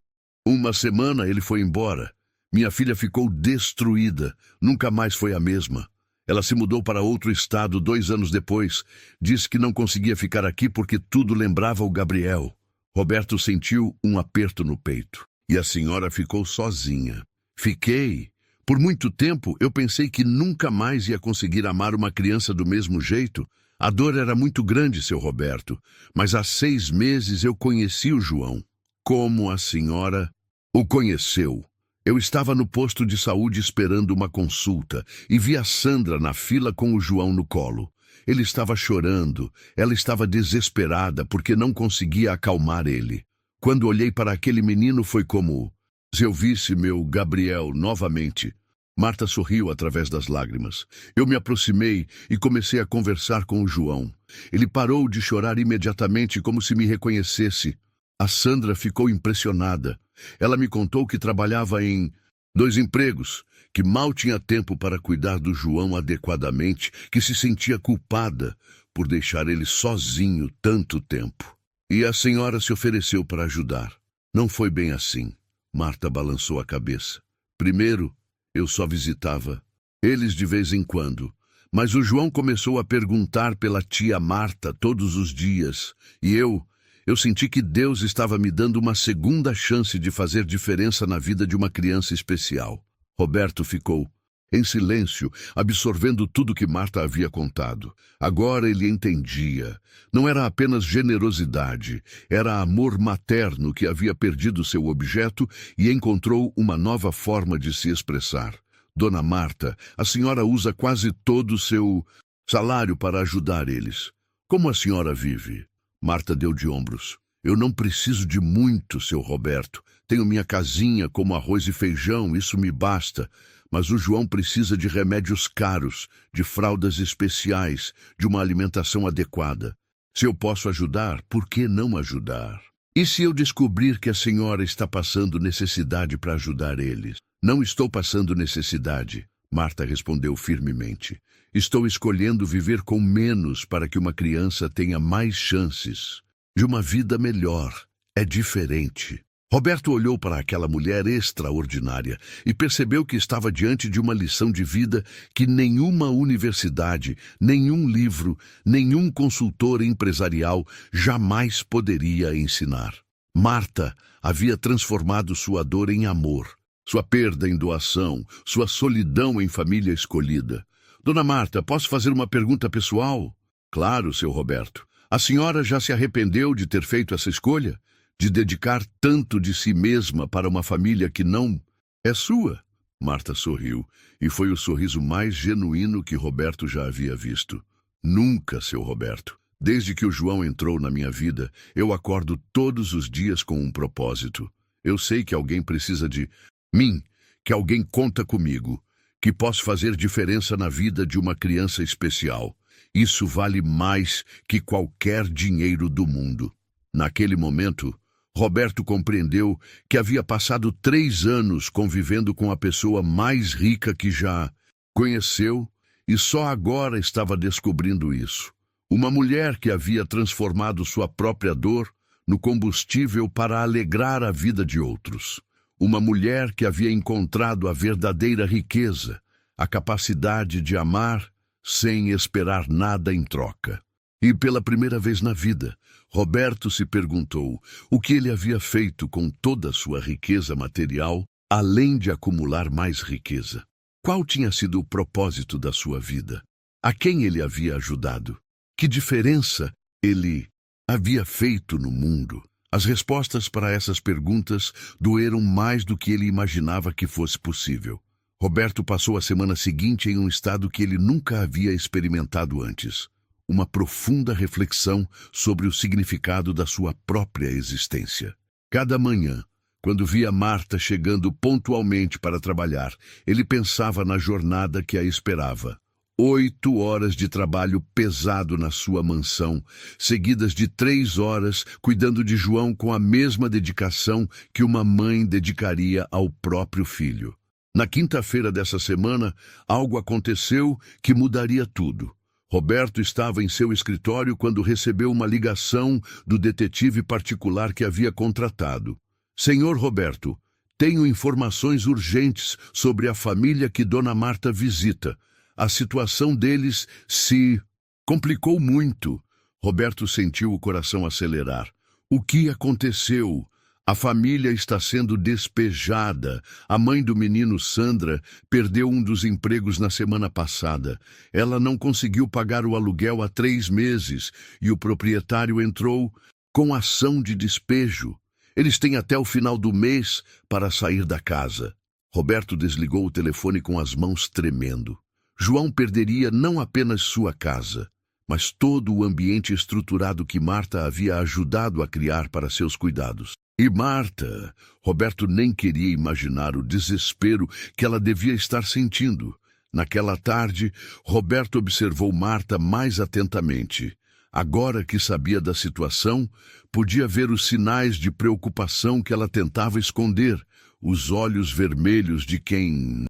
1 semana ele foi embora. Minha filha ficou destruída, nunca mais foi a mesma. Ela se mudou para outro estado 2 anos depois. Disse que não conseguia ficar aqui porque tudo lembrava o Gabriel. Roberto sentiu um aperto no peito. E a senhora ficou sozinha. Fiquei. Por muito tempo eu pensei que nunca mais ia conseguir amar uma criança do mesmo jeito. A dor era muito grande, seu Roberto. Mas há 6 meses eu conheci o João. Como a senhora o conheceu? Eu estava no posto de saúde esperando uma consulta e vi a Sandra na fila com o João no colo. Ele estava chorando, ela estava desesperada porque não conseguia acalmar ele. Quando olhei para aquele menino foi como se eu visse meu Gabriel novamente. Marta sorriu através das lágrimas. Eu me aproximei e comecei a conversar com o João. Ele parou de chorar imediatamente como se me reconhecesse. A Sandra ficou impressionada. Ela me contou que trabalhava em 2 empregos, que mal tinha tempo para cuidar do João adequadamente, que se sentia culpada por deixar ele sozinho tanto tempo. E a senhora se ofereceu para ajudar. Não foi bem assim. Marta balançou a cabeça. Primeiro, eu só visitava eles de vez em quando. Mas o João começou a perguntar pela tia Marta todos os dias. E eu senti que Deus estava me dando uma segunda chance de fazer diferença na vida de uma criança especial. Roberto ficou em silêncio, absorvendo tudo que Marta havia contado. Agora ele entendia. Não era apenas generosidade, era amor materno que havia perdido seu objeto e encontrou uma nova forma de se expressar. Dona Marta, a senhora usa quase todo o seu salário para ajudar eles. Como a senhora vive? Marta deu de ombros. Eu não preciso de muito, seu Roberto. Tenho minha casinha como arroz e feijão, isso me basta. Mas o João precisa de remédios caros, de fraldas especiais, de uma alimentação adequada. Se eu posso ajudar, por que não ajudar? E se eu descobrir que a senhora está passando necessidade para ajudar eles? Não estou passando necessidade, Marta respondeu firmemente. Estou escolhendo viver com menos para que uma criança tenha mais chances de uma vida melhor. É diferente. Roberto olhou para aquela mulher extraordinária e percebeu que estava diante de uma lição de vida que nenhuma universidade, nenhum livro, nenhum consultor empresarial jamais poderia ensinar. Marta havia transformado sua dor em amor, sua perda em doação, sua solidão em família escolhida. Dona Marta, posso fazer uma pergunta pessoal? Claro, seu Roberto. A senhora já se arrependeu de ter feito essa escolha? De dedicar tanto de si mesma para uma família que não é sua? Marta sorriu, e foi o sorriso mais genuíno que Roberto já havia visto. Nunca, seu Roberto. Desde que o João entrou na minha vida, eu acordo todos os dias com um propósito. Eu sei que alguém precisa de mim, que alguém conta comigo, que posso fazer diferença na vida de uma criança especial. Isso vale mais que qualquer dinheiro do mundo. Naquele momento, Roberto compreendeu que havia passado 3 anos convivendo com a pessoa mais rica que já conheceu e só agora estava descobrindo isso. Uma mulher que havia transformado sua própria dor no combustível para alegrar a vida de outros. Uma mulher que havia encontrado a verdadeira riqueza, a capacidade de amar sem esperar nada em troca. E pela primeira vez na vida, Roberto se perguntou o que ele havia feito com toda a sua riqueza material, além de acumular mais riqueza. Qual tinha sido o propósito da sua vida? A quem ele havia ajudado? Que diferença ele havia feito no mundo? As respostas para essas perguntas doeram mais do que ele imaginava que fosse possível. Roberto passou a semana seguinte em um estado que ele nunca havia experimentado antes. Uma profunda reflexão sobre o significado da sua própria existência. Cada manhã, quando via Marta chegando pontualmente para trabalhar, ele pensava na jornada que a esperava. 8 horas de trabalho pesado na sua mansão, seguidas de 3 horas cuidando de João com a mesma dedicação que uma mãe dedicaria ao próprio filho. Na quinta-feira dessa semana, algo aconteceu que mudaria tudo. Roberto estava em seu escritório quando recebeu uma ligação do detetive particular que havia contratado. Senhor Roberto, tenho informações urgentes sobre a família que Dona Marta visita. A situação deles se complicou muito. Roberto sentiu o coração acelerar. O que aconteceu? A família está sendo despejada. A mãe do menino, Sandra, perdeu um dos empregos na semana passada. Ela não conseguiu pagar o aluguel há 3 meses e o proprietário entrou com ação de despejo. Eles têm até o final do mês para sair da casa. Roberto desligou o telefone com as mãos tremendo. João perderia não apenas sua casa, mas todo o ambiente estruturado que Marta havia ajudado a criar para seus cuidados. E Marta, Roberto nem queria imaginar o desespero que ela devia estar sentindo. Naquela tarde, Roberto observou Marta mais atentamente. Agora que sabia da situação, podia ver os sinais de preocupação que ela tentava esconder, os olhos vermelhos de quem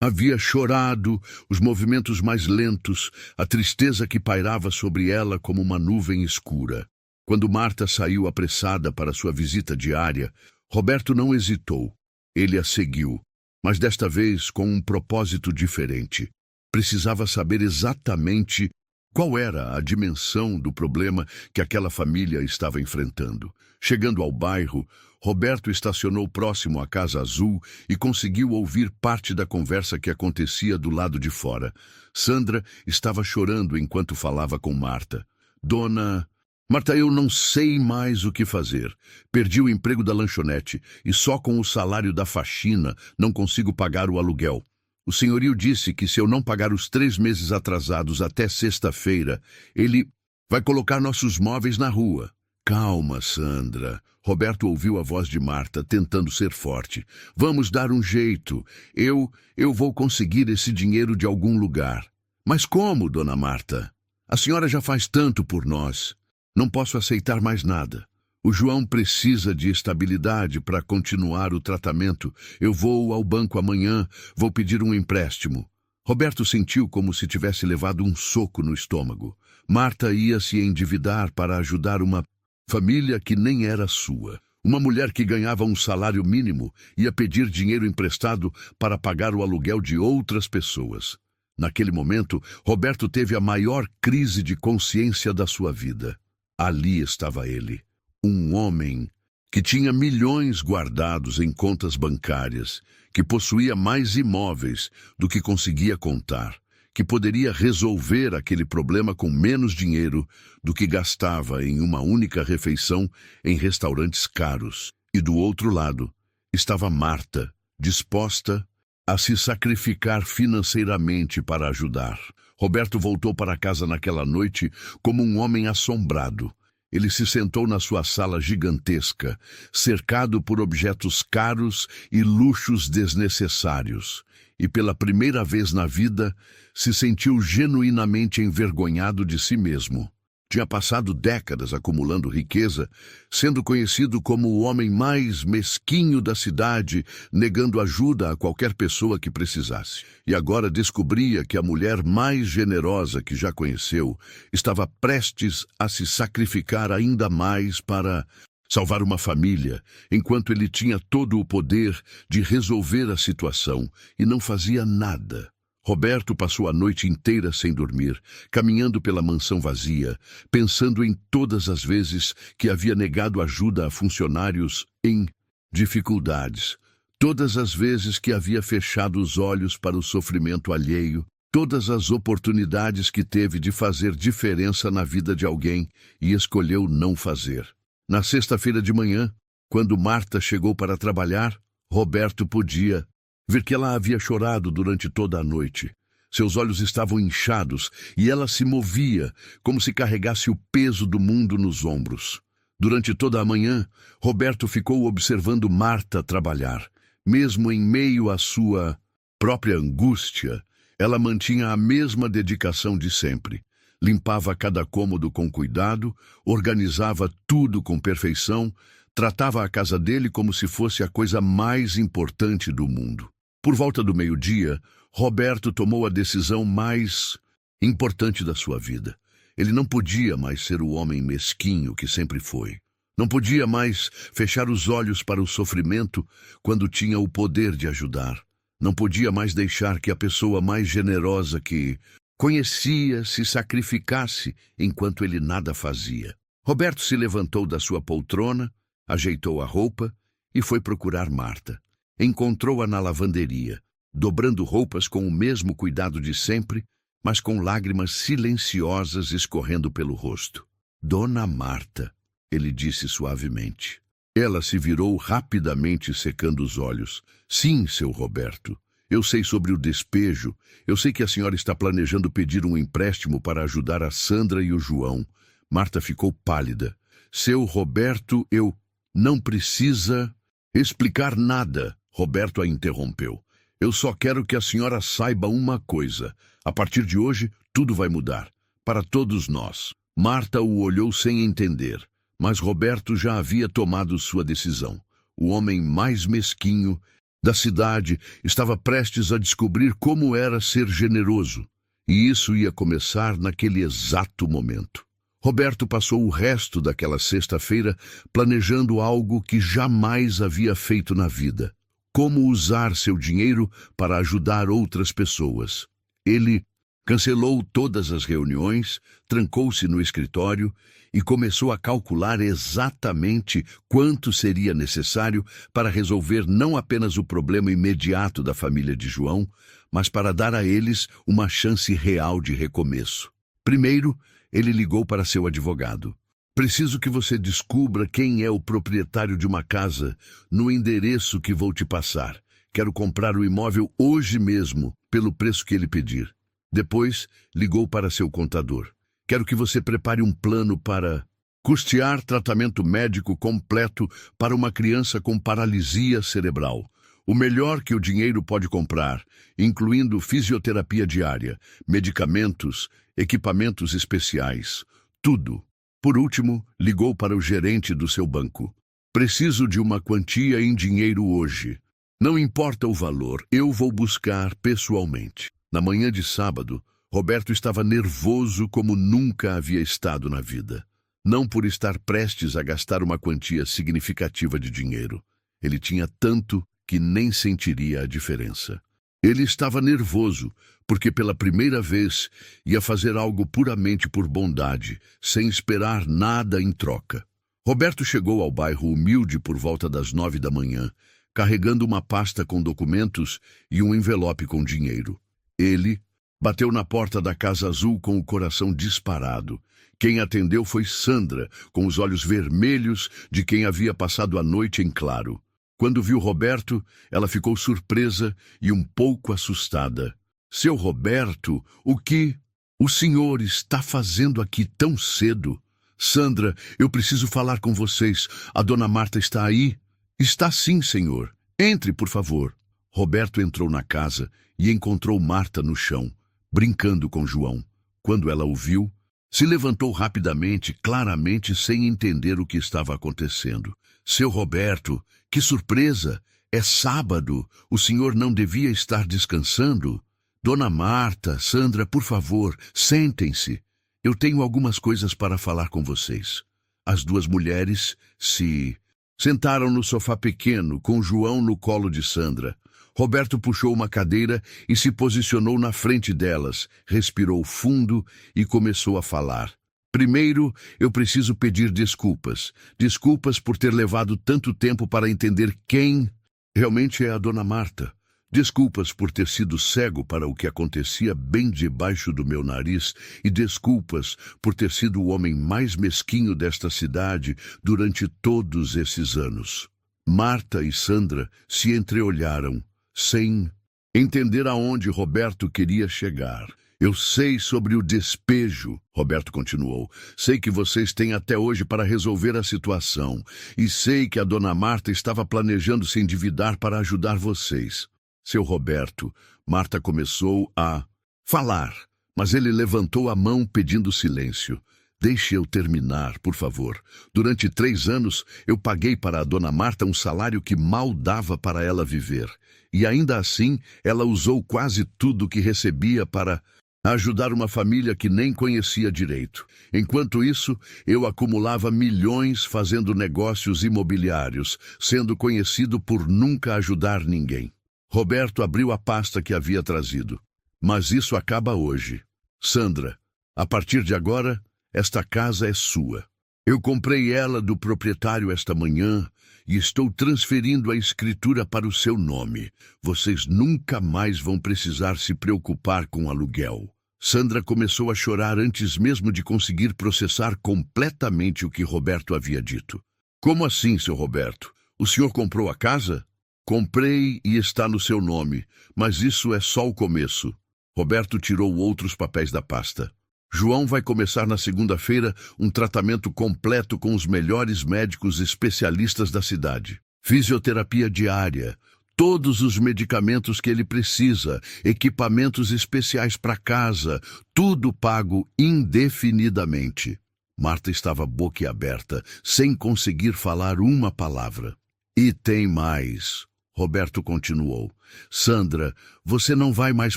havia chorado, os movimentos mais lentos, a tristeza que pairava sobre ela como uma nuvem escura. Quando Marta saiu apressada para sua visita diária, Roberto não hesitou. Ele a seguiu, mas desta vez com um propósito diferente. Precisava saber exatamente qual era a dimensão do problema que aquela família estava enfrentando. Chegando ao bairro, Roberto estacionou próximo à Casa Azul e conseguiu ouvir parte da conversa que acontecia do lado de fora. Sandra estava chorando enquanto falava com Marta. Dona... Marta, eu não sei mais o que fazer. Perdi o emprego da lanchonete e só com o salário da faxina não consigo pagar o aluguel. O senhorio disse que se eu não pagar os 3 meses atrasados até sexta-feira, ele vai colocar nossos móveis na rua. Calma, Sandra. Roberto ouviu a voz de Marta, tentando ser forte. Vamos dar um jeito. Eu vou conseguir esse dinheiro de algum lugar. Mas como, dona Marta? A senhora já faz tanto por nós. Não posso aceitar mais nada. O João precisa de estabilidade para continuar o tratamento. Eu vou ao banco amanhã, vou pedir um empréstimo. Roberto sentiu como se tivesse levado um soco no estômago. Marta ia se endividar para ajudar uma família que nem era sua. Uma mulher que ganhava um salário mínimo ia pedir dinheiro emprestado para pagar o aluguel de outras pessoas. Naquele momento, Roberto teve a maior crise de consciência da sua vida. Ali estava ele, um homem que tinha milhões guardados em contas bancárias, que possuía mais imóveis do que conseguia contar, que poderia resolver aquele problema com menos dinheiro do que gastava em uma única refeição em restaurantes caros. E do outro lado estava Marta, disposta a se sacrificar financeiramente para ajudar. Roberto voltou para casa naquela noite como um homem assombrado. Ele se sentou na sua sala gigantesca, cercado por objetos caros e luxos desnecessários, e pela primeira vez na vida se sentiu genuinamente envergonhado de si mesmo. Tinha passado décadas acumulando riqueza, sendo conhecido como o homem mais mesquinho da cidade, negando ajuda a qualquer pessoa que precisasse. E agora descobria que a mulher mais generosa que já conheceu estava prestes a se sacrificar ainda mais para salvar uma família, enquanto ele tinha todo o poder de resolver a situação e não fazia nada. Roberto passou a noite inteira sem dormir, caminhando pela mansão vazia, pensando em todas as vezes que havia negado ajuda a funcionários em dificuldades, todas as vezes que havia fechado os olhos para o sofrimento alheio, todas as oportunidades que teve de fazer diferença na vida de alguém e escolheu não fazer. Na sexta-feira de manhã, quando Marta chegou para trabalhar, Roberto podia ver que ela havia chorado durante toda a noite. Seus olhos estavam inchados e ela se movia como se carregasse o peso do mundo nos ombros. Durante toda a manhã, Roberto ficou observando Marta trabalhar. Mesmo em meio à sua própria angústia, ela mantinha a mesma dedicação de sempre. Limpava cada cômodo com cuidado, organizava tudo com perfeição, tratava a casa dele como se fosse a coisa mais importante do mundo. Por volta do meio-dia, Roberto tomou a decisão mais importante da sua vida. Ele não podia mais ser o homem mesquinho que sempre foi. Não podia mais fechar os olhos para o sofrimento quando tinha o poder de ajudar. Não podia mais deixar que a pessoa mais generosa que conhecia se sacrificasse enquanto ele nada fazia. Roberto se levantou da sua poltrona, ajeitou a roupa e foi procurar Marta. Encontrou-a na lavanderia, dobrando roupas com o mesmo cuidado de sempre, mas com lágrimas silenciosas escorrendo pelo rosto. Dona Marta, ele disse suavemente. Ela se virou rapidamente, secando os olhos. Sim, seu Roberto. Eu sei sobre o despejo. Eu sei que a senhora está planejando pedir um empréstimo para ajudar a Sandra e o João. Marta ficou pálida. Seu Roberto, eu não precisa explicar nada. Roberto a interrompeu. Eu só quero que a senhora saiba uma coisa. A partir de hoje, tudo vai mudar. Para todos nós. Marta o olhou sem entender. Mas Roberto já havia tomado sua decisão. O homem mais mesquinho da cidade estava prestes a descobrir como era ser generoso. E isso ia começar naquele exato momento. Roberto passou o resto daquela sexta-feira planejando algo que jamais havia feito na vida. Como usar seu dinheiro para ajudar outras pessoas. Ele Cancelou todas as reuniões, trancou-se no escritório e começou a calcular exatamente quanto seria necessário para resolver não apenas o problema imediato da família de João, mas para dar a eles uma chance real de recomeço. Primeiro, ele ligou para seu advogado. Preciso que você descubra quem é o proprietário de uma casa no endereço que vou te passar. Quero comprar o imóvel hoje mesmo, pelo preço que ele pedir. Depois, ligou para seu contador. Quero que você prepare um plano para custear tratamento médico completo para uma criança com paralisia cerebral. O melhor que o dinheiro pode comprar, incluindo fisioterapia diária, medicamentos, equipamentos especiais, tudo. Por último, ligou para o gerente do seu banco. Preciso de uma quantia em dinheiro hoje. Não importa o valor, eu vou buscar pessoalmente. Na manhã de sábado, Roberto estava nervoso como nunca havia estado na vida. Não por estar prestes a gastar uma quantia significativa de dinheiro. Ele tinha tanto que nem sentiria a diferença. Ele estava nervoso porque pela primeira vez ia fazer algo puramente por bondade, sem esperar nada em troca. Roberto chegou ao bairro humilde por volta das 9 da manhã, carregando uma pasta com documentos e um envelope com dinheiro. Ele bateu na porta da Casa Azul com o coração disparado. Quem atendeu foi Sandra, com os olhos vermelhos de quem havia passado a noite em claro. Quando viu Roberto, ela ficou surpresa e um pouco assustada. Seu Roberto, o que o senhor está fazendo aqui tão cedo? Sandra, eu preciso falar com vocês. A dona Marta está aí? Está sim, senhor. Entre, por favor. Roberto entrou na casa e encontrou Marta no chão, brincando com João. Quando ela o viu, se levantou rapidamente, claramente sem entender o que estava acontecendo. Seu Roberto, que surpresa! É sábado. O senhor não devia estar descansando? Dona Marta, Sandra, por favor, sentem-se. Eu tenho algumas coisas para falar com vocês. As duas mulheres se sentaram no sofá pequeno, com João no colo de Sandra. Roberto puxou uma cadeira e se posicionou na frente delas, respirou fundo e começou a falar. Primeiro, eu preciso pedir desculpas. Desculpas por ter levado tanto tempo para entender quem realmente é a Dona Marta. Desculpas por ter sido cego para o que acontecia bem debaixo do meu nariz e desculpas por ter sido o homem mais mesquinho desta cidade durante todos esses anos. Marta e Sandra se entreolharam, sem entender aonde Roberto queria chegar. Eu sei sobre o despejo, Roberto continuou. Sei que vocês têm até hoje para resolver a situação. E sei que a Dona Marta estava planejando se endividar para ajudar vocês. Seu Roberto, Marta começou a falar, mas ele levantou a mão pedindo silêncio. Deixe eu terminar, por favor. Durante 3 anos, eu paguei para a Dona Marta um salário que mal dava para ela viver. E ainda assim, ela usou quase tudo que recebia para ajudar uma família que nem conhecia direito. Enquanto isso, eu acumulava milhões fazendo negócios imobiliários, sendo conhecido por nunca ajudar ninguém. Roberto abriu a pasta que havia trazido. Mas isso acaba hoje. Sandra, a partir de agora, esta casa é sua. Eu comprei ela do proprietário esta manhã e estou transferindo a escritura para o seu nome. Vocês nunca mais vão precisar se preocupar com aluguel. Sandra começou a chorar antes mesmo de conseguir processar completamente o que Roberto havia dito. Como assim, seu Roberto? O senhor comprou a casa? Comprei e está no seu nome, mas isso é só o começo. Roberto tirou outros papéis da pasta. João vai começar na segunda-feira um tratamento completo com os melhores médicos especialistas da cidade. Fisioterapia diária, todos os medicamentos que ele precisa, equipamentos especiais para casa, tudo pago indefinidamente. Marta estava boquiaberta, sem conseguir falar uma palavra. E tem mais. Roberto continuou. Sandra, você não vai mais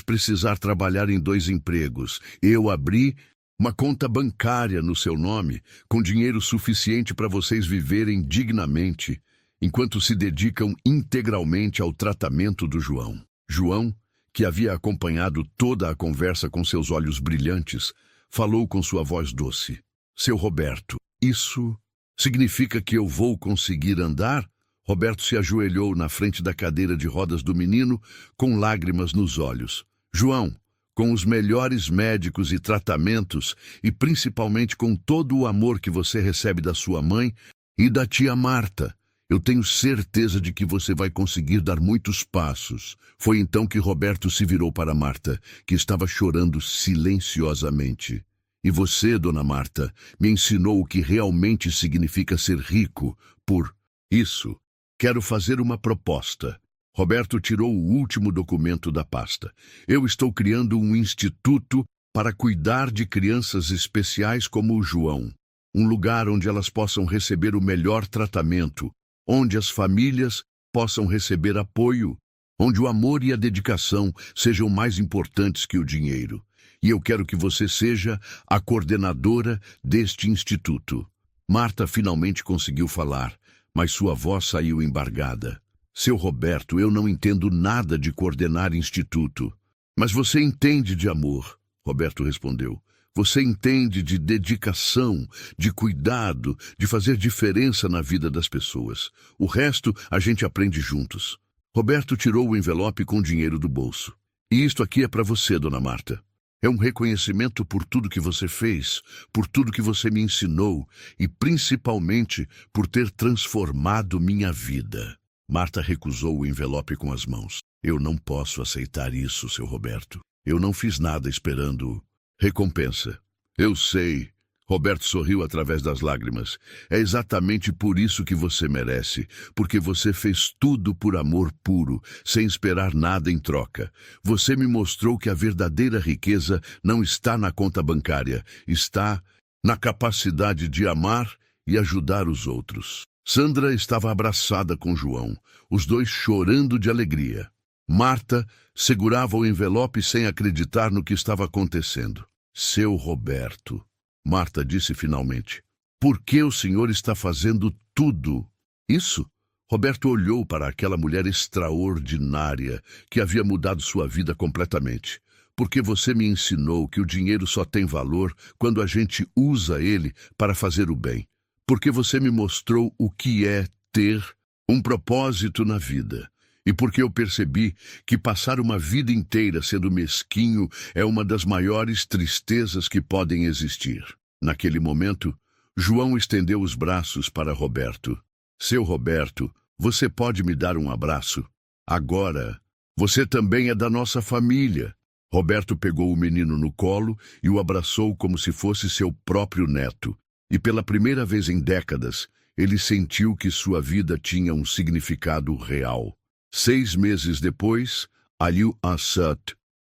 precisar trabalhar em 2 empregos. Eu abri uma conta bancária no seu nome, com dinheiro suficiente para vocês viverem dignamente, enquanto se dedicam integralmente ao tratamento do João. João, que havia acompanhado toda a conversa com seus olhos brilhantes, falou com sua voz doce. Seu Roberto, isso significa que eu vou conseguir andar? Roberto se ajoelhou na frente da cadeira de rodas do menino, com lágrimas nos olhos. João, com os melhores médicos e tratamentos, e principalmente com todo o amor que você recebe da sua mãe e da tia Marta, eu tenho certeza de que você vai conseguir dar muitos passos. Foi então que Roberto se virou para Marta, que estava chorando silenciosamente. E você, dona Marta, me ensinou o que realmente significa ser rico. Por isso, quero fazer uma proposta. Roberto tirou o último documento da pasta. Eu estou criando um instituto para cuidar de crianças especiais como o João. Um lugar onde elas possam receber o melhor tratamento, onde as famílias possam receber apoio, onde o amor e a dedicação sejam mais importantes que o dinheiro. E eu quero que você seja a coordenadora deste instituto. Marta finalmente conseguiu falar, mas sua voz saiu embargada. Seu Roberto, eu não entendo nada de coordenar instituto. Mas você entende de amor, Roberto respondeu. Você entende de dedicação, de cuidado, de fazer diferença na vida das pessoas. O resto a gente aprende juntos. Roberto tirou o envelope com dinheiro do bolso. E isto aqui é para você, dona Marta. É um reconhecimento por tudo que você fez, por tudo que você me ensinou e principalmente por ter transformado minha vida. Marta recusou o envelope com as mãos. Eu não posso aceitar isso, seu Roberto. Eu não fiz nada esperando recompensa. Eu sei. Roberto sorriu através das lágrimas. É exatamente por isso que você merece, porque você fez tudo por amor puro, sem esperar nada em troca. Você me mostrou que a verdadeira riqueza não está na conta bancária, está na capacidade de amar e ajudar os outros. Sandra estava abraçada com João, os dois chorando de alegria. Marta segurava o envelope sem acreditar no que estava acontecendo. Seu Roberto, Marta disse finalmente, por que o senhor está fazendo tudo isso? Roberto olhou para aquela mulher extraordinária que havia mudado sua vida completamente. Porque você me ensinou que o dinheiro só tem valor quando a gente usa ele para fazer o bem. Porque você me mostrou o que é ter um propósito na vida. E porque eu percebi que passar uma vida inteira sendo mesquinho é uma das maiores tristezas que podem existir. Naquele momento, João estendeu os braços para Roberto. Seu Roberto, você pode me dar um abraço? Agora, você também é da nossa família. Roberto pegou o menino no colo e o abraçou como se fosse seu próprio neto. E pela primeira vez em décadas, ele sentiu que sua vida tinha um significado real. 6 meses depois, Aliu Assad,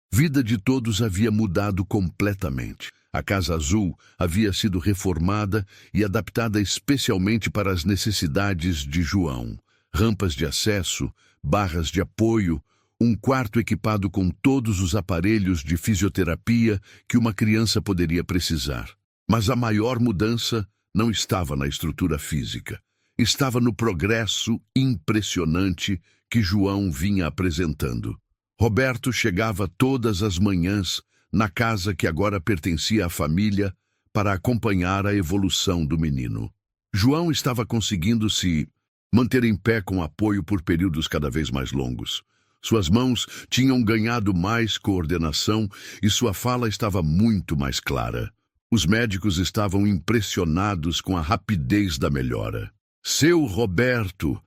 vida de todos havia mudado completamente. A Casa Azul havia sido reformada e adaptada especialmente para as necessidades de João. Rampas de acesso, barras de apoio, um quarto equipado com todos os aparelhos de fisioterapia que uma criança poderia precisar. Mas a maior mudança não estava na estrutura física. Estava no progresso impressionante que João vinha apresentando. Roberto chegava todas as manhãs na casa que agora pertencia à família para acompanhar a evolução do menino. João estava conseguindo se manter em pé com apoio por períodos cada vez mais longos. Suas mãos tinham ganhado mais coordenação e sua fala estava muito mais clara. Os médicos estavam impressionados com a rapidez da melhora. Seu Roberto,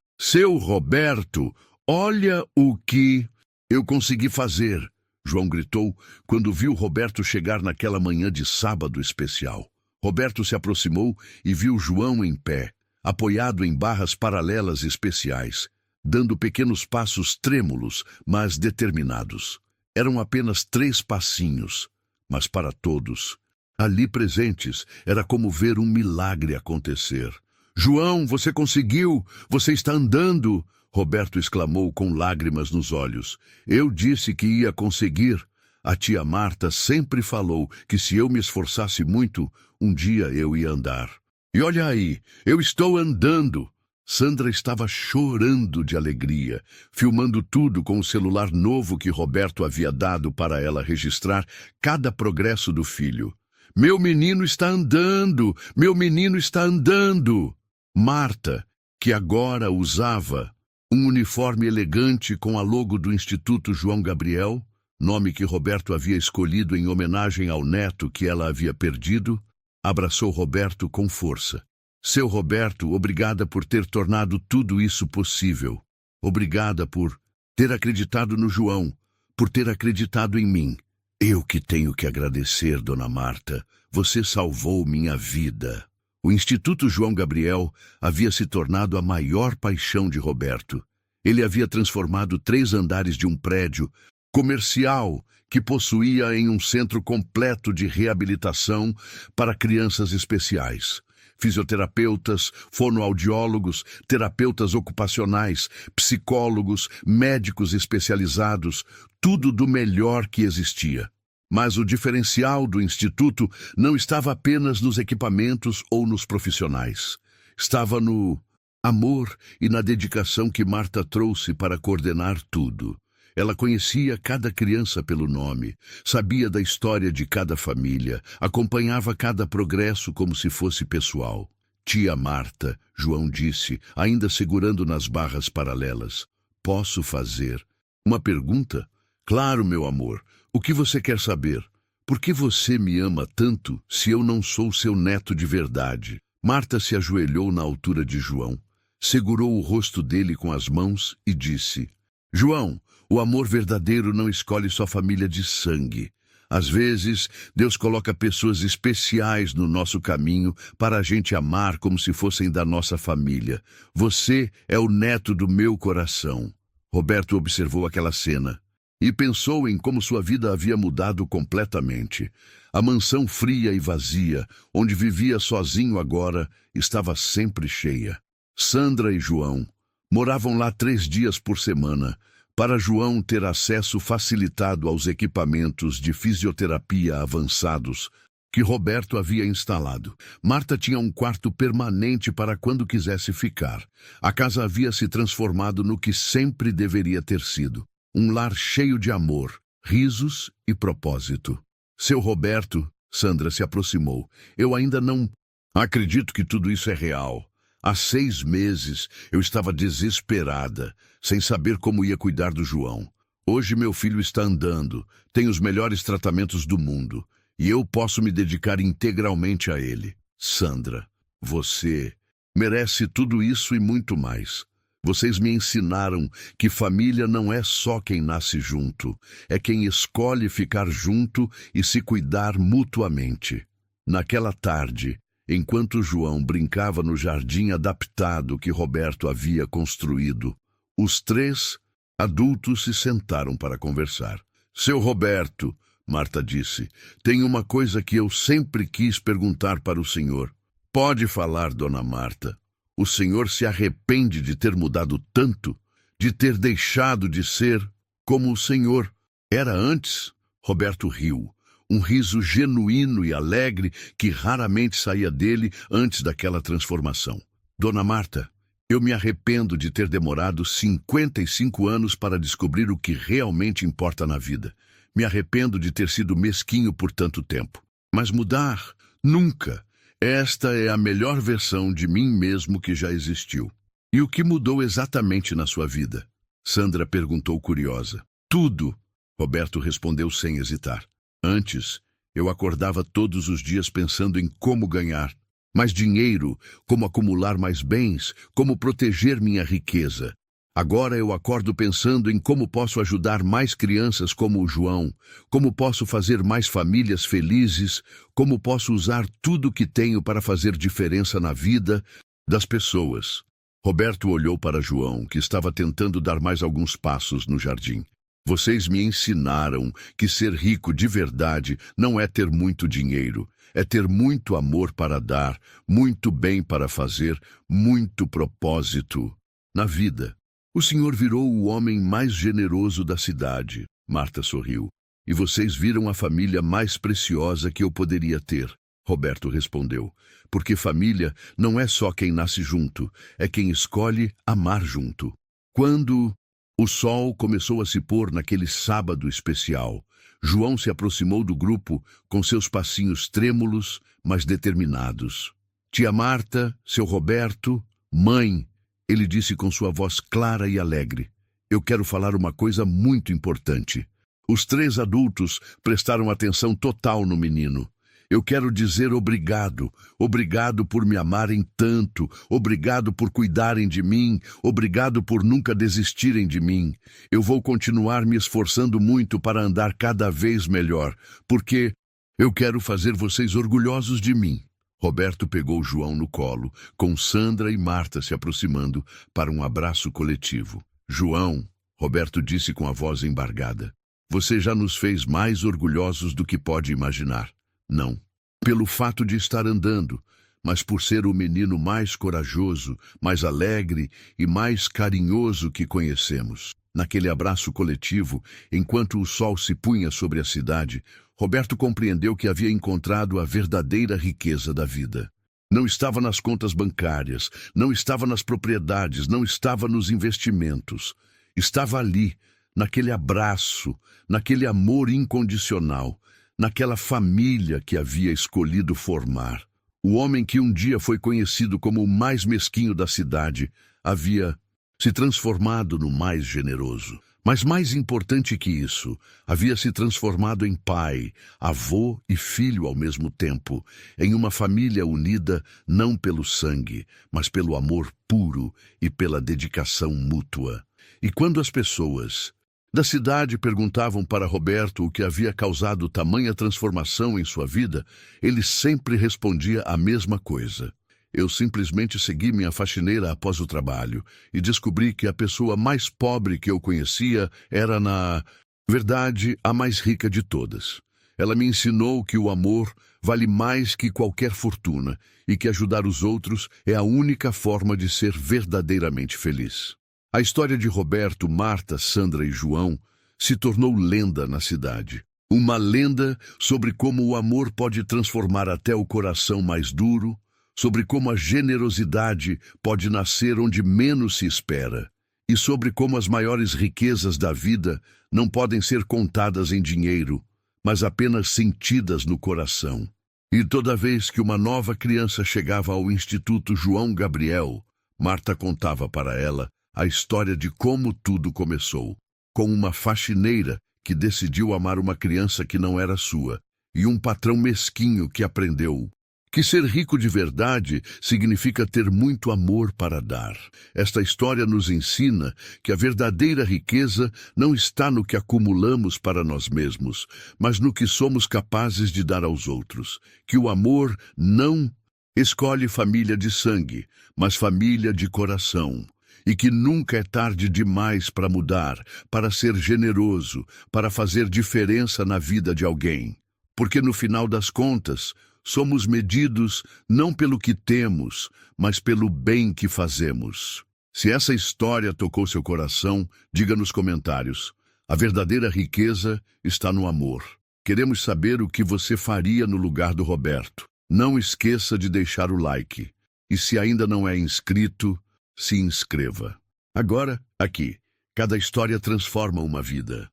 olha o que eu consegui fazer, João gritou quando viu Roberto chegar naquela manhã de sábado especial. Roberto se aproximou e viu João em pé, apoiado em barras paralelas especiais, dando pequenos passos trêmulos, mas determinados. Eram apenas 3 passinhos, mas para todos ali presentes, era como ver um milagre acontecer. João, você conseguiu! Você está andando! Roberto exclamou com lágrimas nos olhos. Eu disse que ia conseguir. A tia Marta sempre falou que se eu me esforçasse muito, um dia eu ia andar. E olha aí, eu estou andando! Sandra estava chorando de alegria, filmando tudo com o celular novo que Roberto havia dado para ela registrar cada progresso do filho. Meu menino está andando! Meu menino está andando! Marta, que agora usava um uniforme elegante com a logo do Instituto João Gabriel, nome que Roberto havia escolhido em homenagem ao neto que ela havia perdido, abraçou Roberto com força. Seu Roberto, obrigada por ter tornado tudo isso possível. Obrigada por ter acreditado no João, por ter acreditado em mim. Eu que tenho que agradecer, Dona Marta. Você salvou minha vida. O Instituto João Gabriel havia se tornado a maior paixão de Roberto. Ele havia transformado 3 andares de um prédio comercial que possuía em um centro completo de reabilitação para crianças especiais. Fisioterapeutas, fonoaudiólogos, terapeutas ocupacionais, psicólogos, médicos especializados, tudo do melhor que existia. Mas o diferencial do Instituto não estava apenas nos equipamentos ou nos profissionais. Estava no amor e na dedicação que Marta trouxe para coordenar tudo. Ela conhecia cada criança pelo nome, sabia da história de cada família, acompanhava cada progresso como se fosse pessoal. Tia Marta, João disse, ainda segurando nas barras paralelas. Posso fazer uma pergunta? Claro, meu amor. O que você quer saber? Por que você me ama tanto se eu não sou seu neto de verdade? Marta se ajoelhou na altura de João, segurou o rosto dele com as mãos e disse: João, o amor verdadeiro não escolhe sua família de sangue. Às vezes, Deus coloca pessoas especiais no nosso caminho para a gente amar como se fossem da nossa família. Você é o neto do meu coração. Roberto observou aquela cena e pensou em como sua vida havia mudado completamente. A mansão fria e vazia, onde vivia sozinho agora, estava sempre cheia. Sandra e João moravam lá 3 dias por semana, para João ter acesso facilitado aos equipamentos de fisioterapia avançados que Roberto havia instalado. Marta tinha um quarto permanente para quando quisesse ficar. A casa havia se transformado no que sempre deveria ter sido. Um lar cheio de amor, risos e propósito. Seu Roberto, Sandra se aproximou. Eu ainda não acredito que tudo isso é real. Há 6 meses eu estava desesperada, sem saber como ia cuidar do João. Hoje meu filho está andando, tem os melhores tratamentos do mundo, e eu posso me dedicar integralmente a ele. Sandra, você merece tudo isso e muito mais. Vocês me ensinaram que família não é só quem nasce junto, é quem escolhe ficar junto e se cuidar mutuamente. Naquela tarde, enquanto João brincava no jardim adaptado que Roberto havia construído, os 3 adultos se sentaram para conversar. Seu Roberto, Marta disse, tem uma coisa que eu sempre quis perguntar para o senhor. Pode falar, Dona Marta. O senhor se arrepende de ter mudado tanto, de ter deixado de ser como o senhor era antes? Roberto riu. Um riso genuíno e alegre que raramente saía dele antes daquela transformação. Dona Marta, eu me arrependo de ter demorado 55 anos para descobrir o que realmente importa na vida. Me arrependo de ter sido mesquinho por tanto tempo. Mas mudar? Nunca. Esta é a melhor versão de mim mesmo que já existiu. E o que mudou exatamente na sua vida? Sandra perguntou curiosa. Tudo, Roberto respondeu sem hesitar. Antes, eu acordava todos os dias pensando em como ganhar mais dinheiro, como acumular mais bens, como proteger minha riqueza. Agora eu acordo pensando em como posso ajudar mais crianças como o João, como posso fazer mais famílias felizes, como posso usar tudo que tenho para fazer diferença na vida das pessoas. Roberto olhou para João, que estava tentando dar mais alguns passos no jardim. Vocês me ensinaram que ser rico de verdade não é ter muito dinheiro, é ter muito amor para dar, muito bem para fazer, muito propósito na vida. O senhor virou o homem mais generoso da cidade, Marta sorriu, e vocês viram a família mais preciosa que eu poderia ter. Roberto respondeu, porque família não é só quem nasce junto, é quem escolhe amar junto. Quando o sol começou a se pôr naquele sábado especial, João se aproximou do grupo com seus passinhos trêmulos, mas determinados. Tia Marta, seu Roberto, mãe, ele disse com sua voz clara e alegre, eu quero falar uma coisa muito importante. Os 3 adultos prestaram atenção total no menino. Eu quero dizer obrigado, obrigado por me amarem tanto, obrigado por cuidarem de mim, obrigado por nunca desistirem de mim. Eu vou continuar me esforçando muito para andar cada vez melhor, porque eu quero fazer vocês orgulhosos de mim. Roberto pegou João no colo, com Sandra e Marta se aproximando para um abraço coletivo. João, Roberto disse com a voz embargada, você já nos fez mais orgulhosos do que pode imaginar. Não, pelo fato de estar andando, mas por ser o menino mais corajoso, mais alegre e mais carinhoso que conhecemos. Naquele abraço coletivo, enquanto o sol se punha sobre a cidade, Roberto compreendeu que havia encontrado a verdadeira riqueza da vida. Não estava nas contas bancárias, não estava nas propriedades, não estava nos investimentos. Estava ali, naquele abraço, naquele amor incondicional, naquela família que havia escolhido formar. O homem que um dia foi conhecido como o mais mesquinho da cidade havia se transformado no mais generoso. Mas mais importante que isso, havia se transformado em pai, avô e filho ao mesmo tempo, em uma família unida não pelo sangue, mas pelo amor puro e pela dedicação mútua. E quando as pessoas da cidade perguntavam para Roberto o que havia causado tamanha transformação em sua vida, ele sempre respondia a mesma coisa. Eu simplesmente segui minha faxineira após o trabalho e descobri que a pessoa mais pobre que eu conhecia era, na verdade, a mais rica de todas. Ela me ensinou que o amor vale mais que qualquer fortuna e que ajudar os outros é a única forma de ser verdadeiramente feliz. A história de Roberto, Marta, Sandra e João se tornou lenda na cidade. Uma lenda sobre como o amor pode transformar até o coração mais duro, sobre como a generosidade pode nascer onde menos se espera, e sobre como as maiores riquezas da vida não podem ser contadas em dinheiro, mas apenas sentidas no coração. E toda vez que uma nova criança chegava ao Instituto João Gabriel, Marta contava para ela a história de como tudo começou, com uma faxineira que decidiu amar uma criança que não era sua, e um patrão mesquinho que aprendeu que ser rico de verdade significa ter muito amor para dar. Esta história nos ensina que a verdadeira riqueza não está no que acumulamos para nós mesmos, mas no que somos capazes de dar aos outros. Que o amor não escolhe família de sangue, mas família de coração. E que nunca é tarde demais para mudar, para ser generoso, para fazer diferença na vida de alguém. Porque no final das contas, somos medidos não pelo que temos, mas pelo bem que fazemos. Se essa história tocou seu coração, diga nos comentários. A verdadeira riqueza está no amor. Queremos saber o que você faria no lugar do Roberto. Não esqueça de deixar o like. E se ainda não é inscrito, se inscreva. Agora, aqui, cada história transforma uma vida.